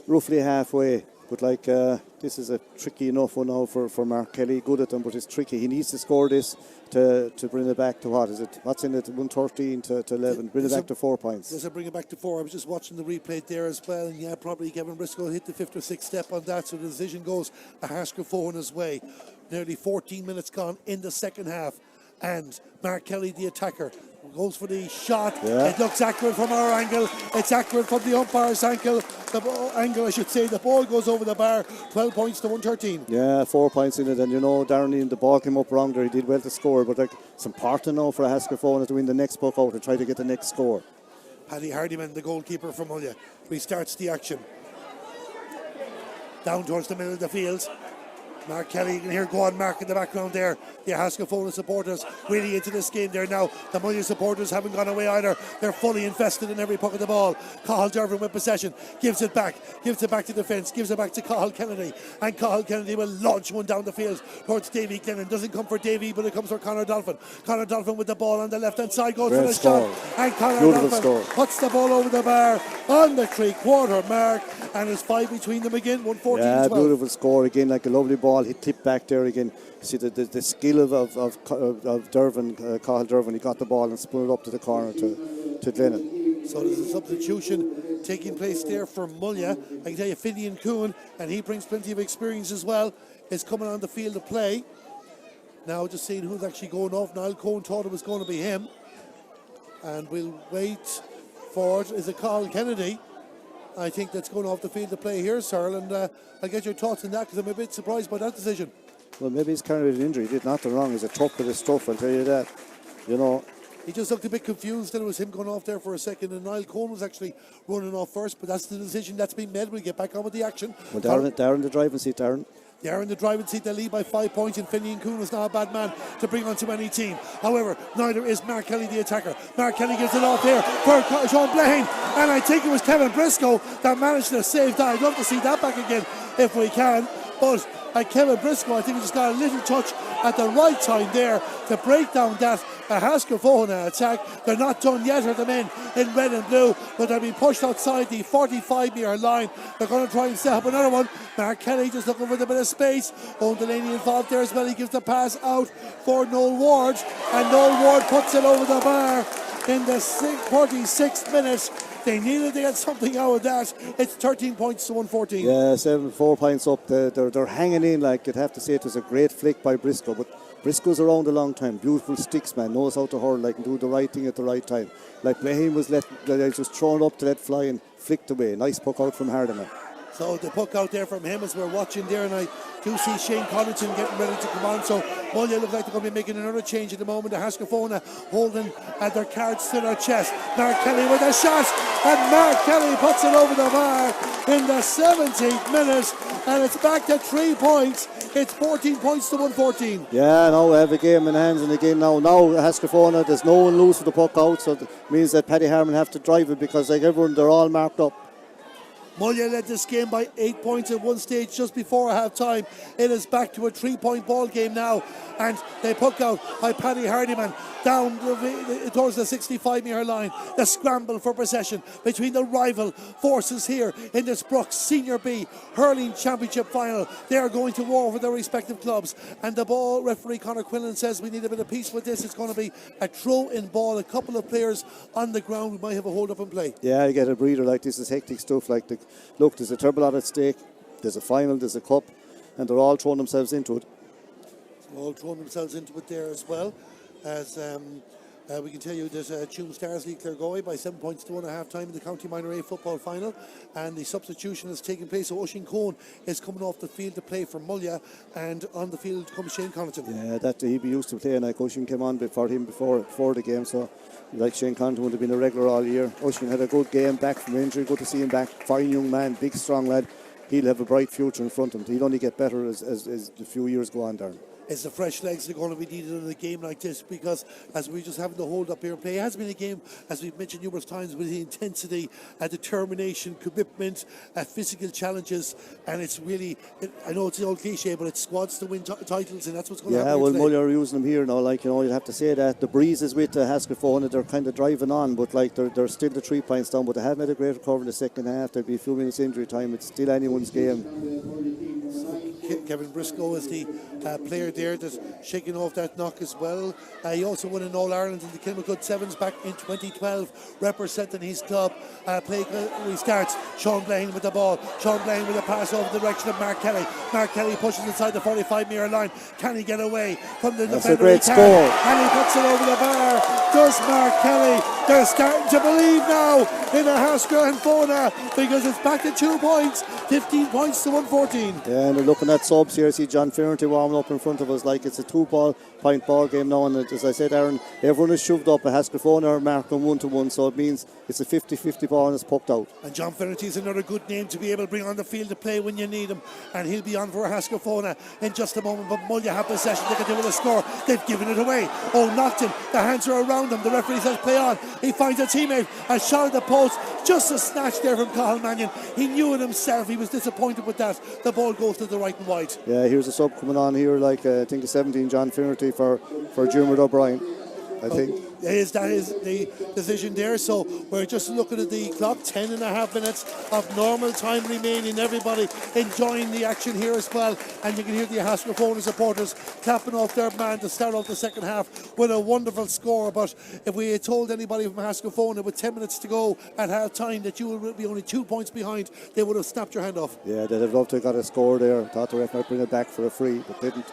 roughly halfway. But like, this is a tricky enough one now for Mark Kelly. Good at them, but it's tricky. He needs to score this to bring it back to what is it? What's in it? 113 to 11. Bring it back to 4 points. Does it bring it back to 4? I was just watching the replay there as well, and yeah, probably Kevin Briscoe hit the 5th or 6th step on that, so the decision goes Ahascragh Fohenagh's way. Nearly 14 minutes gone in the second half, and Mark Kelly, the attacker, goes for the shot. Yeah. It looks accurate from our angle. It's accurate from the umpire's angle. I should say. The ball goes over the bar. 12 points to 113. Yeah, 4 points in it. And you know, Darren, the ball came up wrong there. He did well to score, but like, it's important now for Ahascragh Fohenagh to win the next puck out and try to get the next score. Paddy Hardiman, the goalkeeper from Mullagh, restarts the action. Down towards the middle of the field. Mark Kelly, you can hear go on Mark in the background there. The Ahascragh Fohenagh supporters really into this game there now. The Mullagh supporters haven't gone away either. They're fully invested in every puck of the ball. Cathal Dervin with possession, gives it back to defence, gives it back to Cathal Kennedy, and Cathal Kennedy will launch one down the field towards Davy Glennon. Doesn't come for Davy, but it comes for Conor Dolphin. Conor Dolphin with the ball on the left hand side, goes for the shot, and Conor Dolphin puts the ball over the bar on the 3-quarter mark, and it's 5 between them again. 114-12. Yeah, beautiful score again, like a lovely ball. He tipped back there again. See the skill of Dervin, Cathal Dervin. He got the ball and spun it up to the corner to Glennon. So there's a substitution taking place there for Mullagh. I can tell you, Finian Coon, and he brings plenty of experience as well, is coming on the field to play. Now just seeing who's actually going off. Niall Cohen thought it was going to be him, and we'll wait for it. Is it Cathal Kennedy? I think that's going off the field to play here, Cyril, and I'll get your thoughts on that, because I'm a bit surprised by that decision. Well, maybe he's carrying an injury. He did nothing wrong. He's a tough with his stuff, I'll tell you that. You know. He just looked a bit confused that it was him going off there for a second, and Niall Cohen was actually running off first, but that's the decision that's been made. We'll get back on with the action. Well, Darren, the driving seat, Darren. They are in the driving seat. They lead by 5 points, and Finian Coon is not a bad man to bring onto any team. However, neither is Mark Kelly, the attacker. Mark Kelly gives it off here for Sean Blaine, and I think it was Kevin Briscoe that managed to save that. I'd love to see that back again if we can, but Kevin Briscoe, I think he just got a little touch at the right time there to break down that Ahascragh Fohenagh attack. They're not done yet, are the men in red and blue, but they're being pushed outside the 45-metre line. They're going to try and set up another one. Mark Kelly just looking for the bit of space. Owen Delaney involved there as well. He gives the pass out for Noel Ward, and Noel Ward puts it over the bar in the 46th minute. They needed to get something out of that. It's 13 points to 114. Yeah, 4 points up. They're hanging in. Like, you'd have to say it was a great flick by Briscoe, but Briscoe's around a long time. Beautiful sticks, man. Knows how to hurl, like, and do the right thing at the right time. Like, Blaine was just thrown up to let fly and flicked away. Nice puck out from Hardiman. So the puck out there from him as we're watching there, and I do see Shane Connaughton getting ready to come on. So Mullagh look like they're going to be making another change at the moment. Ahascragh holding their cards to their chest. Mark Kelly with a shot, and Mark Kelly puts it over the bar in the 17th minute, and it's back to 3 points. It's 14 points to 114. Yeah, now we have a game in hands, and again now Ahascragh, there's no one loose with the puck out, so it means that Paddy Harmon have to drive it, because like everyone, they're all marked up. Mullagh led this game by 8 points at one stage just before half time. It is back to a 3-point ball game now, and they puck out by Paddy Hardiman down towards the 65-metre line. The scramble for possession between the rival forces here in this Brooks Senior B Hurling Championship final. They are going to war for their respective clubs, and the ball referee Conor Quinlan says we need a bit of peace with this. It's going to be a throw-in ball. A couple of players on the ground. We might have a hold up and play. Yeah, you get a breather. Like, this is hectic stuff. Like, look, there's a terrible lot at stake. There's a final, there's a cup, and they're all throwing themselves into it. All throwing themselves into it there as well. As we can tell you, there's a Tuam Stars lead Claregoy by 7 points to 1 at half time in the County Minor A football final, and the substitution has taken place. So Oisín Cohen is coming off the field to play for Mullagh, and on the field comes Shane Connaughton. Yeah, that he'd be used to playing. Like, Oisín came on before the game, so like Shane Connaughton would have been a regular all year. Oisín had a good game back from injury. Good to see him back. Fine young man, big strong lad. He'll have a bright future in front of him. He'll only get better as the few years go on, Darren. It's the fresh legs that are going to be needed in a game like this, because as we just having to hold up here and play, it has been a game, as we've mentioned numerous times, with the intensity, determination, commitment, physical challenges, and it's really, I know it's the old cliche, but it's squads to win titles, and that's what's going to happen. Yeah, well, today. Mullagh are using them here now. Like, you have to say that the breeze is with Ahascragh. They're kind of driving on, but like they're still the 3 points down. But they have made a great recovery in the second half. There'll be a few minutes injury time. It's still anyone's game. Kevin Briscoe is the player there that's shaking off that knock as well. He also won an All-Ireland in the Kilmacud Sevens back in 2012, representing his club. Play restarts. Sean Blaine with the ball. Sean Blaine with a pass over the direction of Mark Kelly. Mark Kelly pushes inside the 45-metre line. Can he get away from the defender? That's a great score. And he puts it over the bar. Does Mark Kelly? They're starting to believe now in Ahascragh and Fohenagh, because it's back to 2 points. 15 points to 114. Yeah, and they're looking at subs here. See John Ferranty warming up in front of us. Like, it's a 2-point ball game now, and as I said, Aaron, everyone is shoved up. Ahascragh are marking 1-1, so it means it's a 50-50 ball and it's pucked out. And John Ferranty is another good name to be able to bring on the field to play when you need him, and he'll be on for Ahascragh in just a moment. But Mullagh have possession. They can do with a score. They've given it away. Oh, knocked him. The hands are around him. The referee says play on. He finds a teammate. A shot at the post. Just a snatch there from Cathal Mannion. He knew it himself. He was disappointed with that. The ball goes to the right and wide. Yeah, here's a sub coming on here, like I think the 17, John Ferranty for Dermot O'Brien, I think. That is the decision there. So we're just looking at the clock. 10.5 minutes of normal time remaining. Everybody enjoying the action here as well. And you can hear the Ahascragh supporters clapping off their band to start off the second half with a wonderful score. But if we had told anybody from Ahascragh with 10 minutes to go at half time that you would be only 2 points behind, they would have snapped your hand off. Yeah, they'd have loved to have got a score there. Thought the ref might bring it back for a free, but didn't.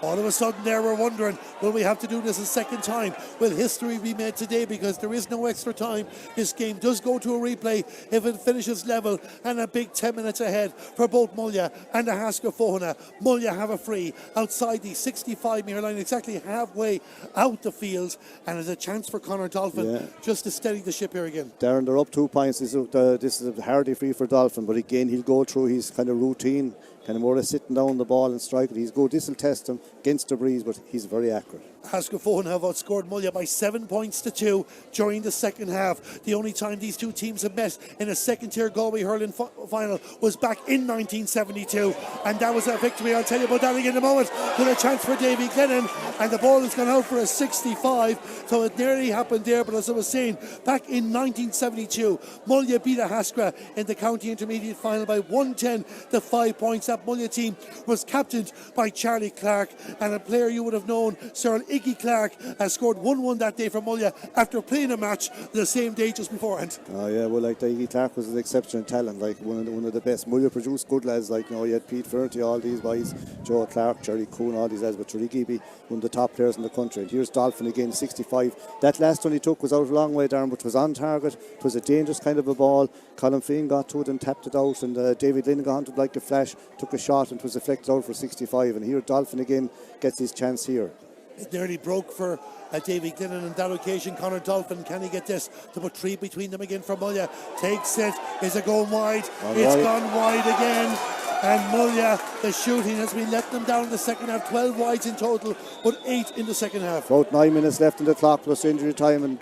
All of a sudden there we're wondering, will we have to do this a second time? Will history be made today? Because there is no extra time. This game does go to a replay if it finishes level, and a big 10 minutes ahead for both Mullagh and Ahascragh. Mullagh have a free outside the 65-metre line, exactly halfway out the field, and there's a chance for Conor Dolphin just to steady the ship here again. Darren, they're up 2 points. This is a hardy free for Dolphin, but again he'll go through his kind of routine, kind of more or less sitting down the ball and striking. He's good. This will test him against the breeze, but he's very accurate. Ahascragh have outscored Mullagh by 7 points to 2 during the second half. The only time these two teams have met in a second-tier Galway hurling final was back in 1972, and that was a victory. I'll tell you about that in a moment. With a chance for Davy Glennon, and the ball has gone out for a 65, so it nearly happened there. But as I was saying, back in 1972, Mullagh beat Ahascragh in the county intermediate final by 110 to 5 points. That that Mullagh team was captained by Charlie Clark, and a player you would have known, Sir Iggy Clark, has scored 1-1 that day for Mullagh after playing a match the same day just beforehand. Oh yeah, well, like Iggy Clark was an exceptional talent, like one of the best. Mullagh produced good lads, like, you know, you had Pete Ferty, all these boys, Joe Clark, Jerry Coon, all these lads, but Charlie Gibby, one of the top players in the country. And here's Dolphin again, 65. That last one he took was out a long way down, but was on target. It was a dangerous kind of a ball. Colin Flynn got to it and tapped it out, and David Lynn got onto it like a flash, took a shot and it was deflected out for 65. And here Dolphin again gets his chance here. It nearly broke for Davy Glennon on that occasion. Conor Dolphin, can he get this to put 3 between them again for Mullagh? Takes it. Is it going wide? It's gone wide again. And Mullagh, the shooting has been letting them down in the second half. 12 wides in total, but 8 in the second half. About 9 minutes left in the clock plus injury time, and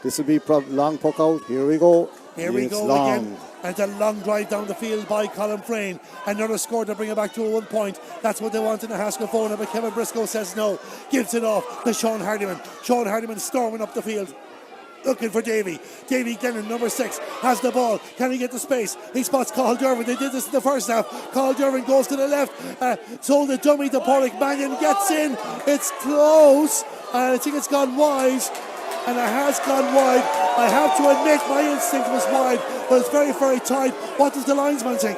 this will be long puck out. Here we go. Here we go again. And a long drive down the field by Colin Frayne. Another score to bring it back to a 1 point. That's what they want in the Ahascragh, but Kevin Briscoe says no. Gives it off to Sean Hardiman. Sean Hardiman storming up the field, looking for Davy. Davy Glennon, number 6, has the ball. Can he get the space? He spots Cathal Dervin. They did this in the first half. Cathal Dervin goes to the left. Sold the dummy to Porrick Mannion. Gets in. It's close. I think it's gone wide. And it has gone wide. I have to admit my instinct was wide, but it's very, very tight. What does the linesman think?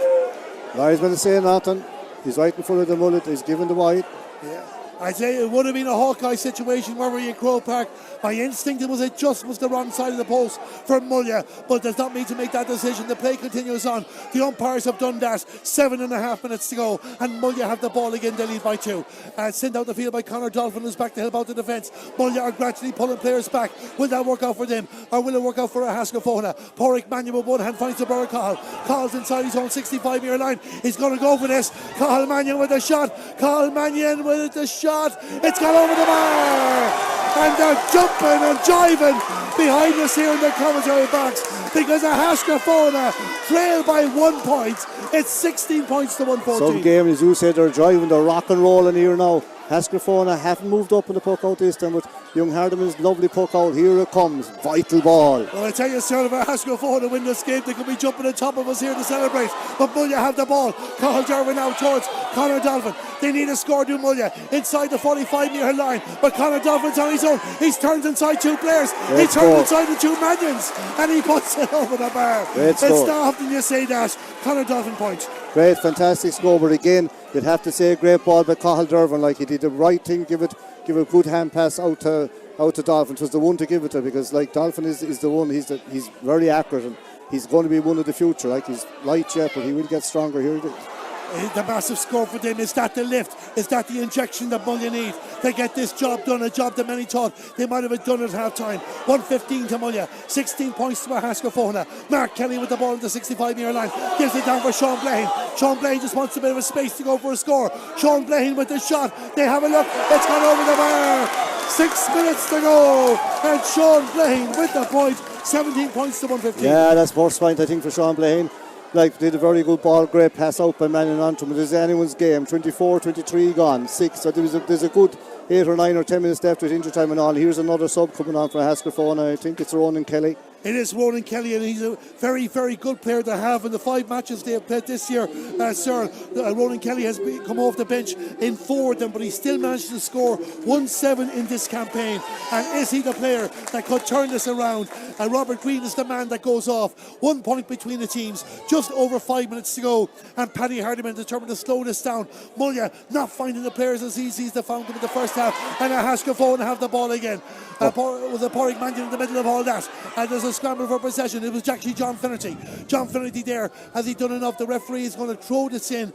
Linesman is saying nothing. He's right in front of the mullet. He's given the wide. Yeah. I'd say it would have been a Hawkeye situation where we're in Croke Park. My instinct was it just was the wrong side of the post for Mullagh, but does not mean to make that decision. The play continues on. The umpires have done that. 7.5 minutes to go, and Mullagh have the ball again. They lead by 2. Sent out the field by Conor Dolphin, who's back to help out the defence. Mullagh are gradually pulling players back. Will that work out for them, or will it work out for Ahascragh Fohenagh? Porrick Mannion with one hand finds the ball. Cathal inside his own 65-metre line. He's going to go for this. Cathal Mannion with a shot. Cathal Mannion with the shot. It's gone over the bar, and they're jumping and jiving behind us here in the commentary box because Ahascragh Fohenagh trail by 1 point. It's 16 points to 114. Some game, as you said, they're driving, they're rock and rolling here now. Ahascragh Fohenagh haven't moved up in the puck out this time, but young Hardiman's lovely puck out. Here it comes, vital ball. Well, I tell you, sir, if Ahascragh Fohenagh win this game, they could be jumping on top of us here to celebrate. But Mullagh have the ball. Cathal Dervin now towards Conor Dolphin. They need a score to Mullagh inside the 45-metre line, but Conor Dolphin's on his own. He's turned inside 2 players. He turned inside the 2 Mannions, and he puts it over the bar. It's not often you say that. Conor Dolphin point. Great, fantastic score, but again, you'd have to say a great ball by Cathal Dervin. Like, he did the right thing, give a good hand pass out to Dolphin. It was the one to give it to, because like Dolphin is the one. He's very accurate, and he's going to be one of the future. Like, he's light yet, but he will get stronger. Here it is. The massive score for them, is that the lift? Is that the injection that Mullagh need to get this job done? A job that many thought they might have done at half time. 115 to Mullagh, 16 points to Ahascragh Fohenagh. Mark Kelly with the ball at the 65-metre line, gives it down for Sean Blaheen. Sean Blaheen just wants a bit of a space to go for a score. Sean Blaheen with the shot. They have a look. It's gone over the bar. 6 minutes to go, and Sean Blaheen with the point. 17 points to 115. Yeah, that's first point, I think, for Sean Blaheen. Like, did a very good ball, great pass out by Mannion onto him. It is anyone's game. 24-23 gone, 6. So there's a good 8 or 9 or 10 minutes left with injury time and all. Here's another sub coming on for Ahascragh Fohenagh. I think it's Ronan Kelly. It is Ronan Kelly, and he's a very, very good player to have in the 5 matches they have played this year. Sir, Ronan Kelly has come off the bench in 4 of them, but he still managed to score 1-7 in this campaign. And is he the player that could turn this around? And Robert Green is the man that goes off. 1 point between the teams, just over 5 minutes to go. And Paddy Hardiman determined to slow this down. Mullagh not finding the players as easy as they found them in the first half. And Ahascragh Fohenagh have the ball again. With a Porrick Mannion in the middle of all that. And there's a scramble for possession. It was actually John Finnerty. John Finnerty there. Has he done enough? The referee is going to throw this in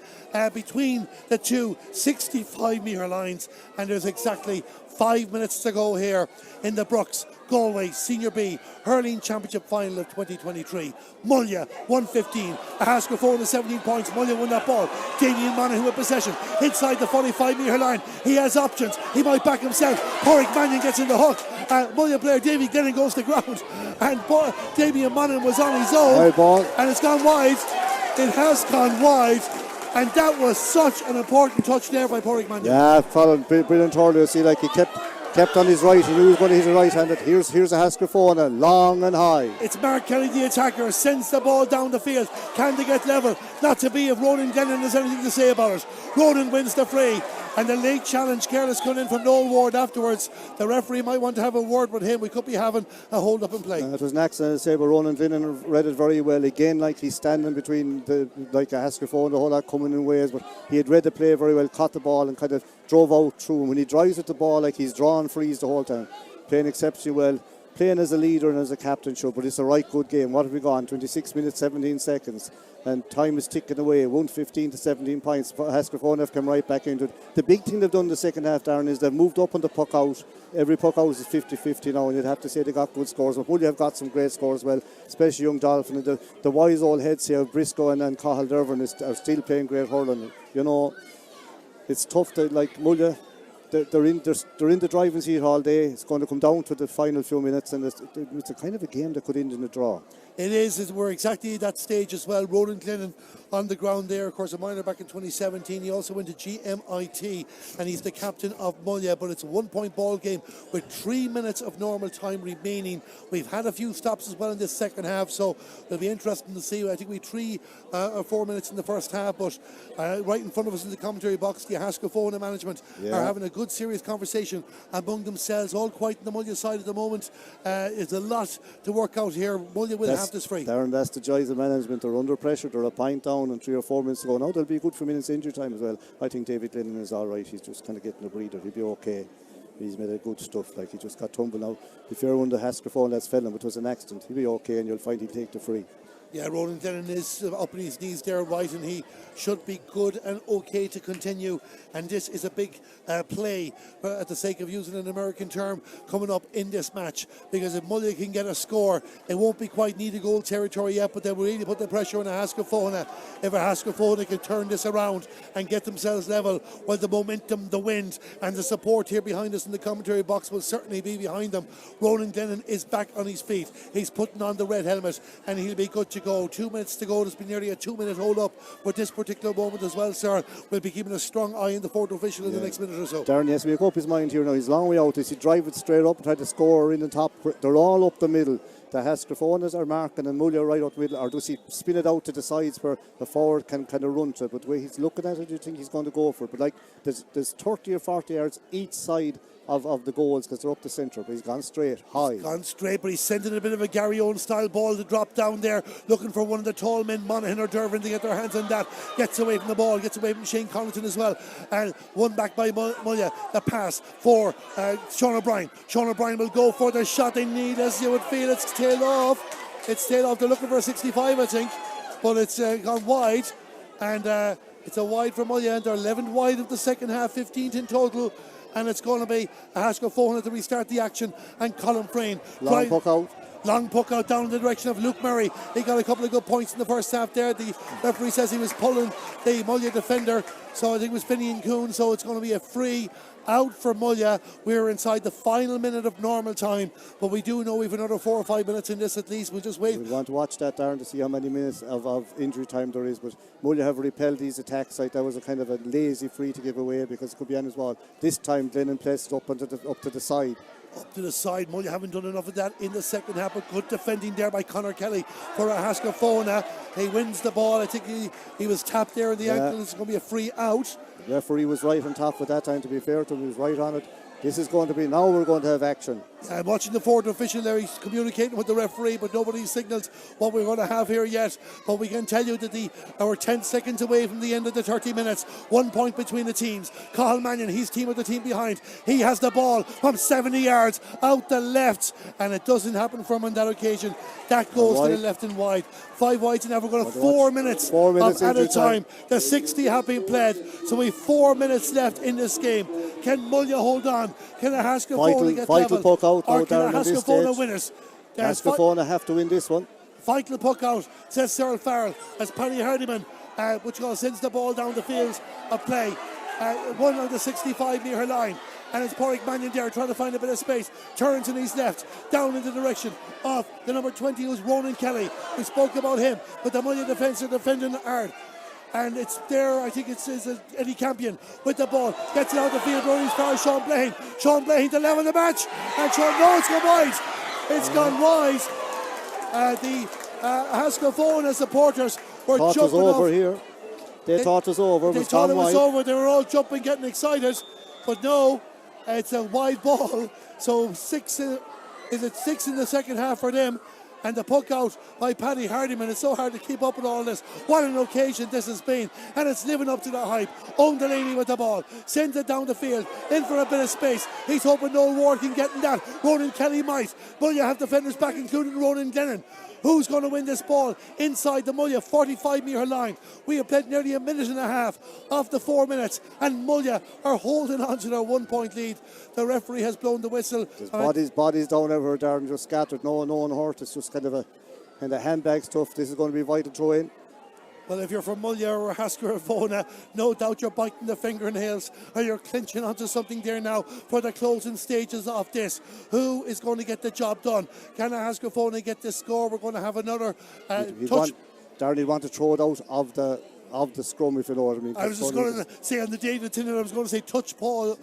between the 2 65-metre lines. And there's exactly 5 minutes to go here in the Brooks Galway Senior B Hurling Championship Final of 2023. Mullagh 115, Ahascragh Fohenagh 17 points. Mullagh won that ball. Damien Monaghan with possession inside the 45-metre line. He has options. He might back himself. Porrick Mannion gets in the hook. Mullagh player Davy Glennon goes to the ground, and Damien Monaghan was on his own, and it's gone wide. It has gone wide. And that was such an important touch there by Porrick Mannion. Yeah, followed brilliant earlier. See, like, he kept on his right. He knew he was going to hit a right-handed. Here's Ahascragh Fohenagh, long and high. It's Mark Kelly, the attacker, sends the ball down the field. Can they get level? not to be if Ronan Glennon has anything to say about it. Ronan wins the free, and the late challenge careless coming in from Noel Ward afterwards. The referee might want to have a word with him. We could be having a hold up in play. It was an accident, I say, but Ronan Glennon read it very well. Again, like he's standing between Ahascragh and the whole lot coming in ways, but he had read the play very well, caught the ball and kind of drove out through. And when he drives with the ball, like he's drawn frees the whole time, playing exceptionally well. Playing as a leader and as a captain, sure, but it's a right good game. What have we gone? 26 minutes, 17 seconds. And time is ticking away. 115 to 17 points. Ahascragh have come right back into it. The big thing they've done in the second half, Darren, is they've moved up on the puck out. Every puck out is 50-50 now, and you'd have to say they got good scores. But Mullagh have got some great scores as well, especially young Dolphin. And the wise old heads here, Briscoe and Cathal Dervan, are still playing great hurling. You know, it's tough to, like, Mullagh, they're in the driving seat all day. It's going to come down to the final few minutes, and it's a kind of a game that could end in a draw. It is. We're exactly at that stage as well. Ronan Glennon on the ground there, of course, a minor back in 2017. He also went to GMIT, and he's the captain of Mullagh. But it's a 1-point ball game with 3 minutes of normal time remaining. We've had a few stops as well in this second half, so it'll be interesting to see. I think we 3 or 4 minutes in the first half, but right in front of us in the commentary box, the Ahascragh management are having a good, serious conversation among themselves. All quiet on the Mullagh side at the moment. It's a lot to work out here. Mullagh will have this free. Darren, that's the joys of management. They're under pressure. They're a point down and 3 or 4 minutes to go. Now they'll be good for minutes injury time as well. I think David Lennon is all right. He's just kind of getting a breather. He'll be okay. He's made a good stuff. Like, he just got tumbled now. If you're under Ahascragh, that's fell him, but it was an accident. He'll be okay, and you'll find he'll take the free. Yeah, Ronan Glennon is up on his knees there, right, and he should be good and okay to continue. And this is a big play, at the sake of using an American term, coming up in this match. Because if Mullagh can get a score, it won't be quite need a goal territory yet, but they will really put the pressure on Ahascragh. If Ahascragh can turn this around and get themselves level, well, the momentum, the wind, and the support here behind us in the commentary box will certainly be behind them. Ronan Glennon is back on his feet. He's putting on the red helmet, and he'll be good to go. 2 minutes to go. There's been nearly a 2-minute hold up with this particular moment as well, sir. We'll be keeping a strong eye on the fourth official in the next minute or so. Darren, yes, make up his mind here now. He's a long way out. Is he drive it straight up and try to score in the top? They're all up the middle. The Ahascragh are marking and Mullagh right up the middle. Or does he spin it out to the sides where the forward can kind of run to it? But the way he's looking at it, you think he's going to go for it. But like, there's 30 or 40 yards each side of the goals because they're up the centre, but he's gone straight, high. He's gone straight, but he's sending a bit of a Gary Owen style ball to drop down there, looking for one of the tall men, Monaghan or Dervan, to get their hands on that. Gets away from the ball, gets away from Shane Connaughton as well, and one back by Mullagh. The pass for Sean O'Brien. Sean O'Brien will go for the shot they need, as you would feel. It's tailed off. They're looking for a 65, I think, but it's gone wide, and it's a wide for Mullagh, and they're 11th wide of the second half, 15th in total. And it's going to be Ahascragh to restart the action, and Colin Frayne. Long puck out. Long puck out down in the direction of Luke Murray. He got a couple of good points in the first half there. The referee says he was pulling the Mullagh defender, so I think it was Finian Coon, so it's going to be a free out for Mullagh. We're inside the final minute of normal time, but we do know we've another 4 or 5 minutes in this at least. We'll just wait. We want to watch that, Darren, to see how many minutes of injury time there is, but Mullagh have repelled these attacks. Like, that was a kind of a lazy free to give away because it could be on his wall. This time Glennon placed it up to the side. Up to the side. Mullagh haven't done enough of that in the second half, but good defending there by Conor Kelly for Ahascragh. He wins the ball. I think he was tapped there in the ankle. It's going to be a free out. The referee was right on top at that time, to be fair to him. He was right on it. This is going to be, now we're going to have action. I'm watching the fourth official there. He's communicating with the referee, but nobody signals what we're going to have here yet. But we can tell you that our 10 seconds away from the end of the 30 minutes. 1 point between the teams. Cathal Mannion, he's team of the team behind. He has the ball from 70 yards out the left, and it doesn't happen for him on that occasion. That goes to the left and wide. 5 wides, and now we're going to 4 minutes of added time. The 60 have been played, so we have 4 minutes left in this game. Can Mullagh hold on? Can Ahascragh get vital level? Puck out Or can Ahascragh win it? Ahascragh have to win this one. Vital puck out, says Cyril Farrell, as Paddy Hardiman, sends the ball down the field of play. One on the 65 near her line. And it's Porrick Mannion there trying to find a bit of space. Turns in his left, down in the direction of the number 20, who's Ronan Kelly. We spoke about him, but the Mullagh defence are defending hard. And it's there, I think it's Eddie Campion with the ball. Gets it out the field, running as far as Sean Blaine. Sean Blaine to level the match. And it's gone wide. It's gone wide. The Ahascragh supporters were thought it was jumping over off. here. They thought it was over. They thought it was over. They were all jumping, getting excited. But no, it's a wide ball. So 6 in the second half for them. And the puck out by Paddy Hardiman. It's so hard to keep up with all this. What an occasion this has been. And it's living up to the hype. Owen Delaney with the ball. Sends it down the field. In for a bit of space. He's hoping Noel Ward can get in that. Ronan Kelly might. But you have defenders back, including Ronan Glennon. Who's going to win this ball inside the Mullagh 45-metre line? We have played nearly a minute and a half of the 4 minutes, and Mullagh are holding on to their 1 point lead. The referee has blown the whistle. There's bodies down everywhere, Darren, just scattered. No one hurt. It's just kind of handbag stuff. This is going to be vital throw in. Well, if you're from Mullagh or Ahascragh or Fohenagh, no doubt you're biting the fingernails or you're clinching onto something there now for the closing stages of this. Who is going to get the job done? Can Ahascragh Fohenagh get this score? We're going to have another touch. Darren, he'd want to throw it out of the scrum, if you know what I mean. I was just going to say on the data tonight, I was going to say touch, pause,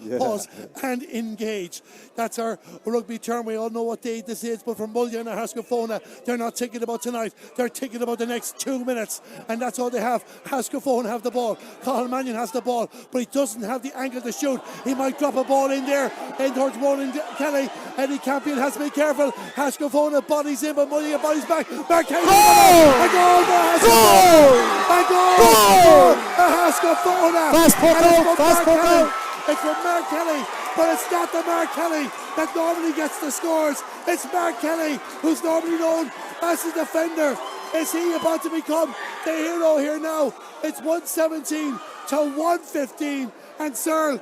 and engage. That's our rugby term. We all know what day this is, but for Mullagh and Ahascragh Fohenagh, they're not thinking about tonight. They're thinking about the next 2 minutes, and that's all they have. Ahascragh Fohenagh have the ball. Cathal Mannion has the ball, but he doesn't have the angle to shoot. He might drop a ball in there, in towards Ronan Kelly. Eddie Campion has to be careful. Ahascragh Fohenagh bodies in, but Mullagh bodies back. Mark Kelly, a goal for Ahascragh! A goal! Ahascragh Fohenagh. Fast puck out. It's from Mark Kelly, but it's not the Mark Kelly that normally gets the scores. It's Mark Kelly, who's normally known as the defender. Is he about to become the hero here now? It's 117 to 115, and Searle,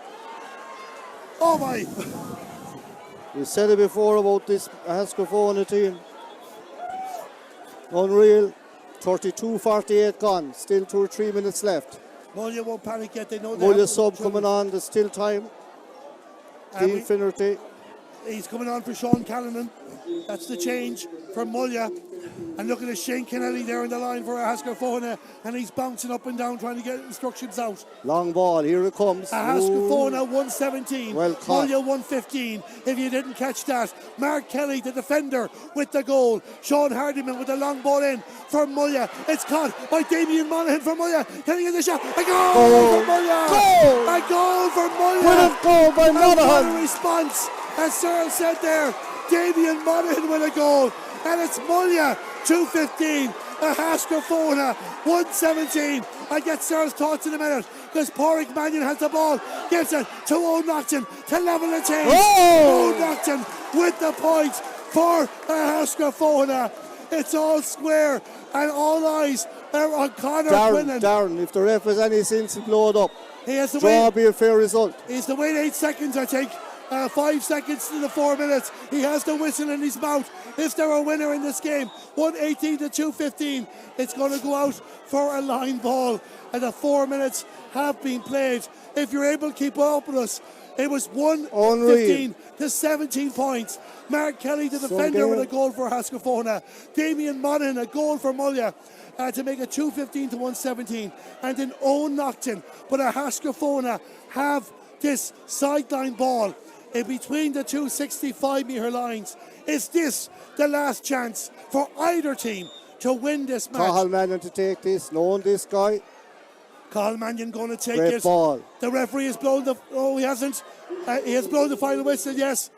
oh my. We said it before about this Ahascragh Fohenagh team. Unreal. 32-48 gone. Still 2 or 3 minutes left. Mullagh won't panic yet. They know Mullagh sub coming on. There's still time. Dean Finnerty. He's coming on for Sean Callanan. That's the change for Mullagh. And look at Shane Kennelly there in the line for Ahascragh Fohenagh, and he's bouncing up and down trying to get instructions out. Long ball, here it comes. Ahascragh Fohenagh 117, well Mullagh 115. If you didn't catch that, Mark Kelly, the defender, with the goal. Sean Hardiman with the long ball in for Mullagh. It's caught by Damien Monaghan for Mullagh. Can he get the shot? A goal for Mullagh! Goal! A goal for Mullagh! With a goal by Monaghan! What a response, as Searle said there. Damien Monaghan with a goal. And it's Mullagh 215, Ahascragh Fohenagh 117. I get Searle's thoughts in a minute, because Pádraig Mannion has the ball, gives it to O'Naughton to level the change. O'Naughton with the point for Ahascragh Fohenagh. It's all square and all eyes are on Conor Quinlan. Darren, if the ref has any sense to blow it up, he has to draw be a fair result. He has to wait 8 seconds, I think. 5 seconds to the 4 minutes. He has the whistle in his mouth. Is there a winner in this game? 118 to 215. It's going to go out for a line ball, and the 4 minutes have been played. If you're able to keep up with us, it was 115 to 17 points. Mark Kelly, the defender, with a goal for Ahascragh Fohenagh. Damien Monaghan, a goal for Mullagh to make it 215 to 117. And then O'Naughton. But Ahascragh Fohenagh have this sideline ball in between the two 65-metre lines. Is this the last chance for either team to win this match? Cathal Mannion to take this, knowing this guy. Cathal Mannion going to take Great it. Ball. The referee has blown the... Oh, he hasn't. He has blown the final whistle, yes.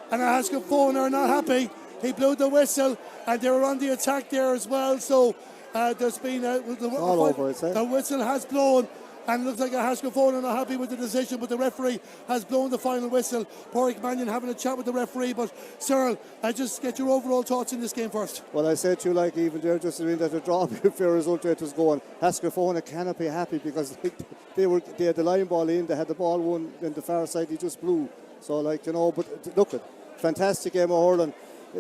And Ahascragh Fohenagh are not happy. He blew the whistle, and they were on the attack there as well. So there's been... the whistle has blown. And it looks like Ahascragh Fohenagh are not happy with the decision, but the referee has blown the final whistle. Pádraig Mannion having a chat with the referee. But Searle, I just get your overall thoughts in this game first. Well, I said to you, like, even there, just that the draw be a fair result it was going. Ahascragh Fohenagh cannot be happy because they had the line ball in, they had the ball one, and the far side he just blew. So, like, you know, but look at fantastic game of hurling.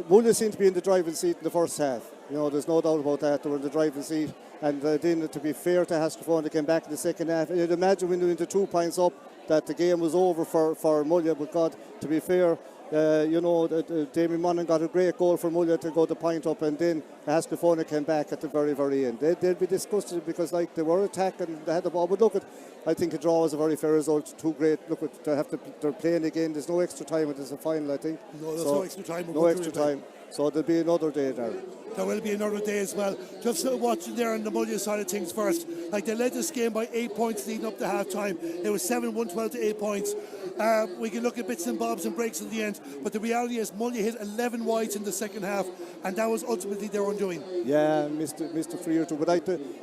Mullagh seemed to be in the driving seat in the first half. You know, there's no doubt about that. They were in the driving seat. And then, to be fair to Ahascragh Fohenagh, they came back in the second half. And you'd imagine when they went to 2 points up that the game was over for Mullagh. But God, to be fair, Damien Monaghan got a great goal for Mullagh to go the point up, and then Ahascragh came back at the very, very end. They'll be disgusted because they were attacking, they had the ball, but I think a draw was a very fair result. Too great. They're playing again. There's no extra time. It is a final, I think. No, there's no extra time. No extra time. So there'll be another day there. There will be another day as well. Just watching there on the Mullagh side of things first. They led this game by 8 points leading up to half time. It was 7-1, 12 to 8 points. We can look at bits and bobs and breaks at the end, but the reality is Mullagh hit 11 wides in the second half, and that was ultimately their undoing. Yeah, Mr. Freer too. But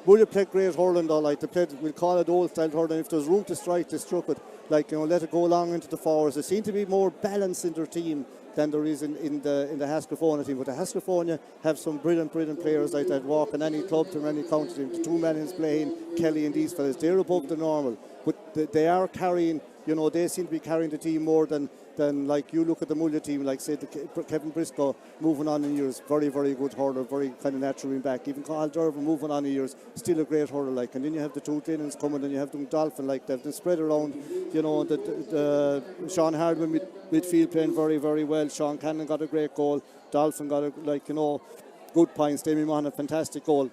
Mullagh played great hurling though. They played, we'll call it old style hurling. If there's room to strike, they struck it. Let it go along into the forwards. There seemed to be more balance in their team than there is in the Ahascragh team. But the Ahascragh have some brilliant players like that walk in any club to any county team. The two men who's playing, Kelly and these fellas, they're above the normal. But they are carrying, they seem to be carrying the team more than like you look at the Mullagh team, like say Kevin Briscoe moving on in years, very, very good hurler, very kind of natural back. Even Carl Dervan moving on in years, still a great hurler like. And then you have the two Dinnans coming, and you have the Dolphin like that. They spread around, the Sean Hardman midfield playing very, very well. Sean Cannon got a great goal. Dolphin got good points. Damien Monaghan, a fantastic goal.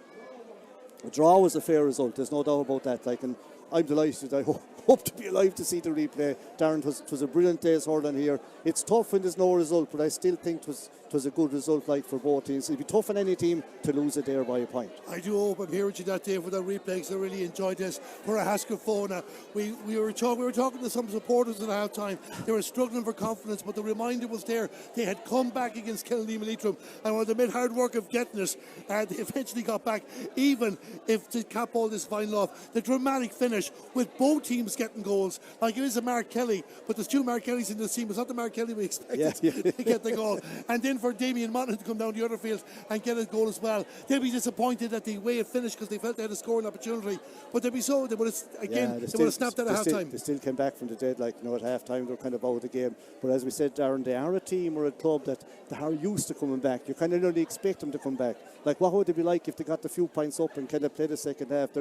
A draw was a fair result. There's no doubt about that. And I'm delighted. I hope to be alive to see the replay. Darren, it was a brilliant day's hurling here. It's tough when there's no result, but I still think it was a good result for both teams. It'd be tough on any team to lose it there by a point. I do hope. I'm here with you that day for the replay because I really enjoyed this. For Ahascragh Fohenagh, we were talking to some supporters at half time. They were struggling for confidence, but the reminder was there. They had come back against Killiney Leitrim, and while they made hard work of getting it, they eventually got back. Even if to cap all this final off, the dramatic finish with both teams getting goals. It is a Mark Kelly, but there's two Mark Kellys in this team. It's not the Mark Kelly we expected to get the goal. And then for Damien Monaghan to come down the other field and get a goal as well. They'll be disappointed at the way it finished because they felt they had a scoring opportunity. But they'd be so, they would have snapped that at half time. They still came back from the dead, at half time they're kind of out of the game. But as we said, Darren, they are a team or a club that they are used to coming back. You kind of really expect them to come back. What would it be like if they got the few points up and kind of play the second half?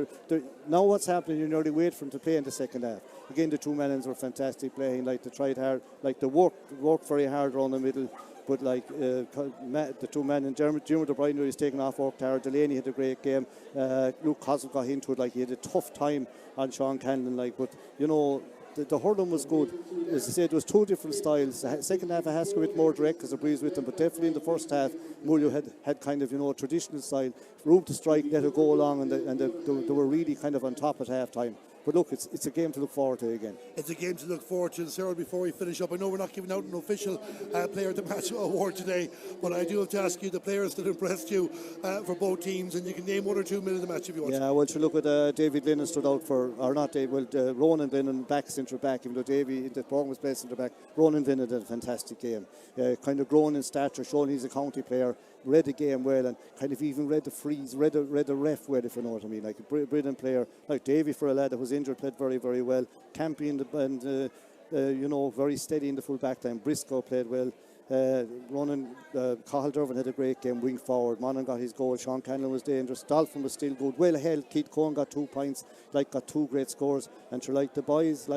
Now what's happening, you nearly wait for them to play in the second half. Again, the two men were fantastic playing, they tried hard, they worked very hard around the middle. But the two men, and Jim O'Brien was taking off, worked hard. Delaney had a great game. Luke Cosell got into it, he had a tough time on Sean Cannon, but the hurling was good. As I said, it was two different styles. The second half, Ahascragh a bit more direct because the breeze with them, but definitely in the first half, Mullagh had kind of a traditional style, room to strike, let it go along, and they were really kind of on top at half time. But look, it's a game to look forward to again. It's a game to look forward to. Sarah, before we finish up, I know we're not giving out an official player of the match award today, but I do have to ask you the players that impressed you for both teams, and you can name one or two men of the match if you want. Yeah, well, to look at David Lennon stood out for, or not David, Ronan Lennon centre back, even though Davy in the program was playing centre back. Ronan Lennon did a fantastic game. Kind of grown in stature, showing he's a county player. Read the game well and kind of even read the freeze, read the ref well, if you know what I mean. A brilliant player. Davy, for a lad that was injured, played very, very well. Campy and very steady in the full back line. Briscoe played well. Cathal Dervan had a great game, wing forward. Monaghan got his goal. Sean Cannon was dangerous. Dolphin was still good. Well held. Keith Cohen got 2 points. Got two great scores. And the boys,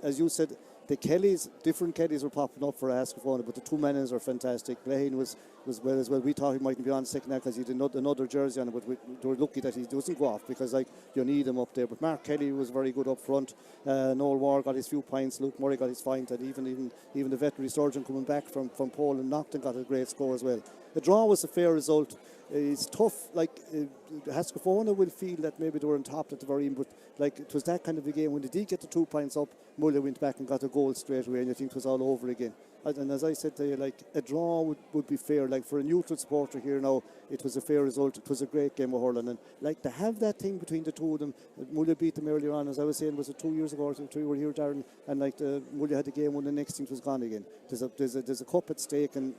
as you said, the Kellys, different Kellys were popping up for Ahascragh, but the two men are fantastic. Blaine was well as well. We thought he mightn't be on second half because he had another jersey on, but we were lucky that he doesn't go off because you need him up there. But Mark Kelly was very good up front. Noel Ward got his few points. Luke Murray got his find, and even the veterinary surgeon coming back from Poland, Nocton got a great score as well. The draw was a fair result. It's tough. Ahascragh will feel that maybe they were on top at the very end, but it was that kind of a game. When they did get the 2 points up, Mullagh went back and got a goal straight away, and you think it was all over again. And as I said to you, a draw would be fair. For a neutral supporter here now, it was a fair result. It was a great game of hurling, and to have that thing between the two of them. Mullagh beat them earlier on, as I was saying, was it 2 years ago or 3 we were here, Darren, and Mullagh had the game when the next thing was gone again. There's a cup at stake, and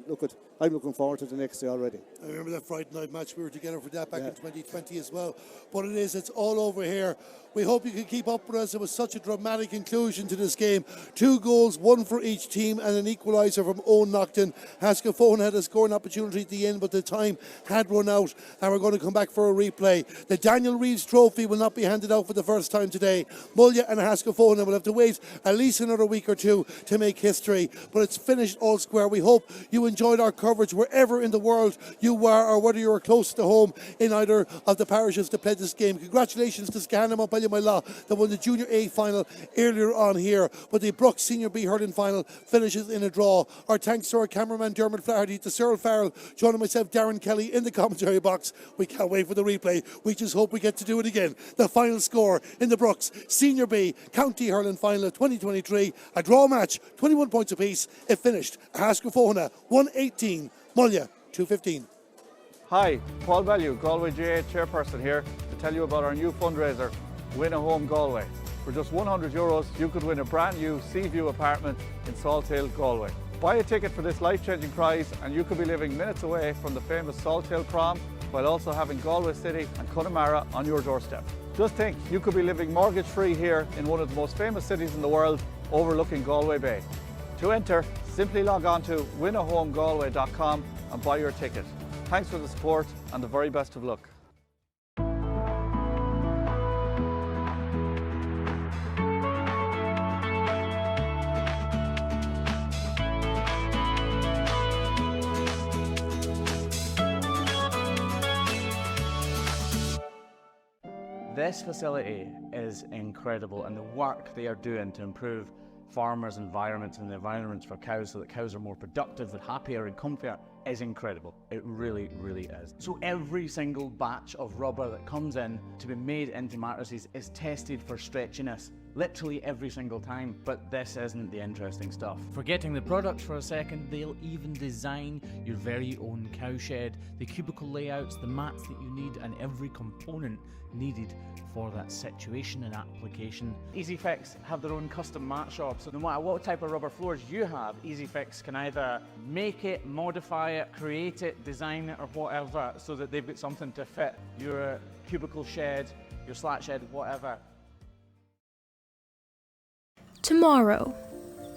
I'm looking forward to the next day already. I remember that Friday night match. We were together for that back in 2020 as well. But it's all over here. We hope you can keep up with us. It was such a dramatic conclusion to this game. 2 goals, 1 for each team, and an equaliser from Owen Nocton. Ahascragh had a scoring opportunity at the end, but the time had run out, and we're going to come back for a replay. The Daniel Reeves Trophy will not be handed out for the first time today. Mullagh and Ahascragh will have to wait at least another week or two to make history, but it's finished all square. We hope you enjoyed our coverage wherever in the world you were, or whether you were close to home in either of the parishes that played this game. Congratulations to Fohenagh that won the Junior A final earlier on here, but the Brooks Senior B hurling final finishes in a draw. Our thanks to our cameraman Dermot Flaherty, to Cyril Farrell, joining myself Darren Kelly in the commentary box. We can't wait for the replay. We just hope we get to do it again. The final score in the Brooks Senior B County Hurling Final of 2023, a draw match, 21 points apiece. It finished Ahascragh 118, Mullagh 215. Hi, Paul Bellew, Galway GA chairperson here to tell you about our new fundraiser, Win a Home Galway. For just €100, you could win a brand new Seaview apartment in Salt Hill, Galway. Buy a ticket for this life-changing prize and you could be living minutes away from the famous Salt Hill prom, while also having Galway City and Connemara on your doorstep. Just think, you could be living mortgage-free here in one of the most famous cities in the world, overlooking Galway Bay. To enter, simply log on to winahomegalway.com and buy your ticket. Thanks for the support and the very best of luck. This facility is incredible, and the work they are doing to improve farmers' environments and the environments for cows so that cows are more productive and happier and comfier is incredible. It really, really is. So every single batch of rubber that comes in to be made into mattresses is tested for stretchiness. Literally every single time, but this isn't the interesting stuff. Forgetting the products for a second, they'll even design your very own cowshed, the cubicle layouts, the mats that you need, and every component needed for that situation and application. EasyFix have their own custom mat shop, so no matter what type of rubber floors you have, EasyFix can either make it, modify it, create it, design it, or whatever, so that they've got something to fit your cubicle shed, your slat shed, whatever. Tomorrow.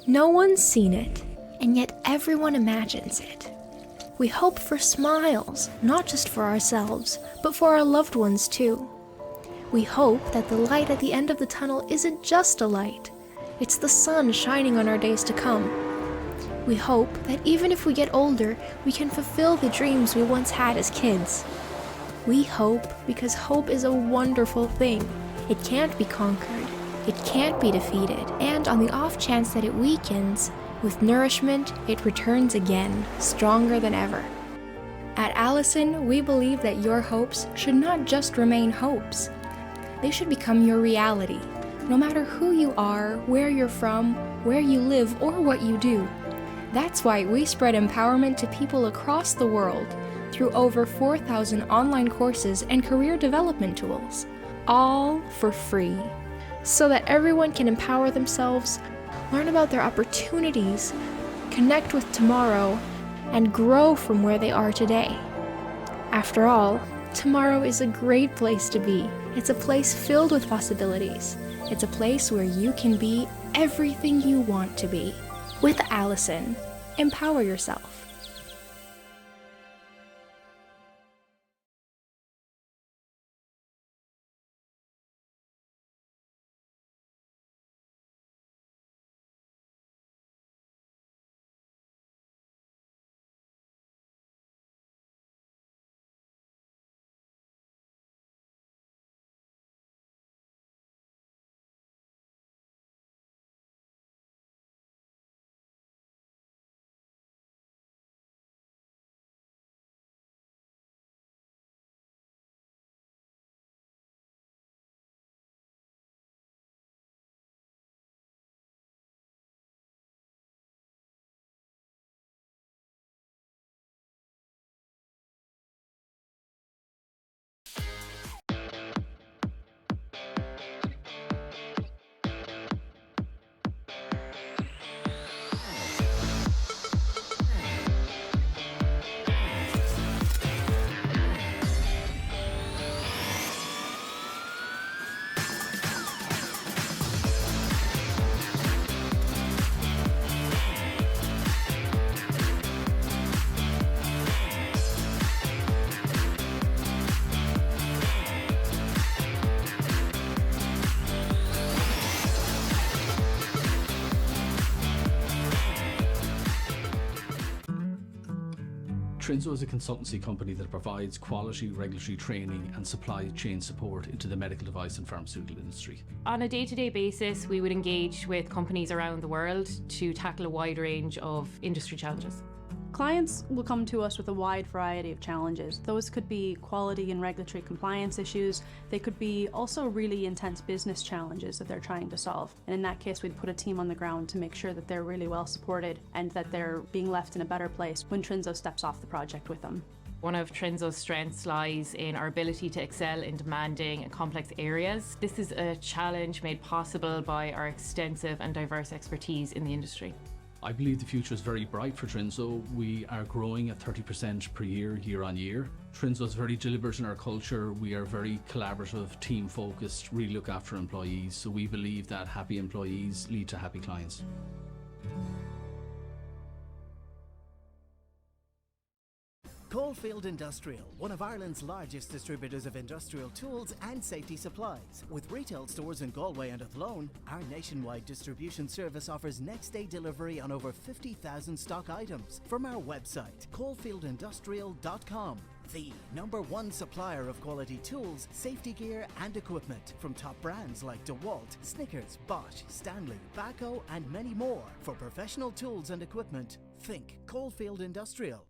No one's seen it, and yet everyone imagines it. We hope for smiles, not just for ourselves, but for our loved ones too. We hope that the light at the end of the tunnel isn't just a light. It's the sun shining on our days to come. We hope that even if we get older, we can fulfill the dreams we once had as kids. We hope because hope is a wonderful thing. It can't be conquered. It can't be defeated, and on the off chance that it weakens, with nourishment, it returns again, stronger than ever. At Allison, we believe that your hopes should not just remain hopes. They should become your reality, no matter who you are, where you're from, where you live, or what you do. That's why we spread empowerment to people across the world through over 4,000 online courses and career development tools, all for free, so that everyone can empower themselves, learn about their opportunities, connect with tomorrow, and grow from where they are today. After all, tomorrow is a great place to be. It's a place filled with possibilities. It's a place where you can be everything you want to be. With Allison, empower yourself. Trinzo is a consultancy company that provides quality regulatory training and supply chain support into the medical device and pharmaceutical industry. On a day-to-day basis, we would engage with companies around the world to tackle a wide range of industry challenges. Clients will come to us with a wide variety of challenges. Those could be quality and regulatory compliance issues. They could be also really intense business challenges that they're trying to solve. And in that case, we'd put a team on the ground to make sure that they're really well supported and that they're being left in a better place when Trinzo steps off the project with them. One of Trinzo's strengths lies in our ability to excel in demanding and complex areas. This is a challenge made possible by our extensive and diverse expertise in the industry. I believe the future is very bright for Trinzo. We are growing at 30% per year, year on year. Trinzo is very deliberate in our culture. We are very collaborative, team focused, really look after employees. So we believe that happy employees lead to happy clients. Coalfield Industrial, one of Ireland's largest distributors of industrial tools and safety supplies. With retail stores in Galway and Athlone, our nationwide distribution service offers next-day delivery on over 50,000 stock items from our website, coalfieldindustrial.com. The #1 supplier of quality tools, safety gear and equipment from top brands like DeWalt, Snickers, Bosch, Stanley, Baco and many more. For professional tools and equipment, think Coalfield Industrial.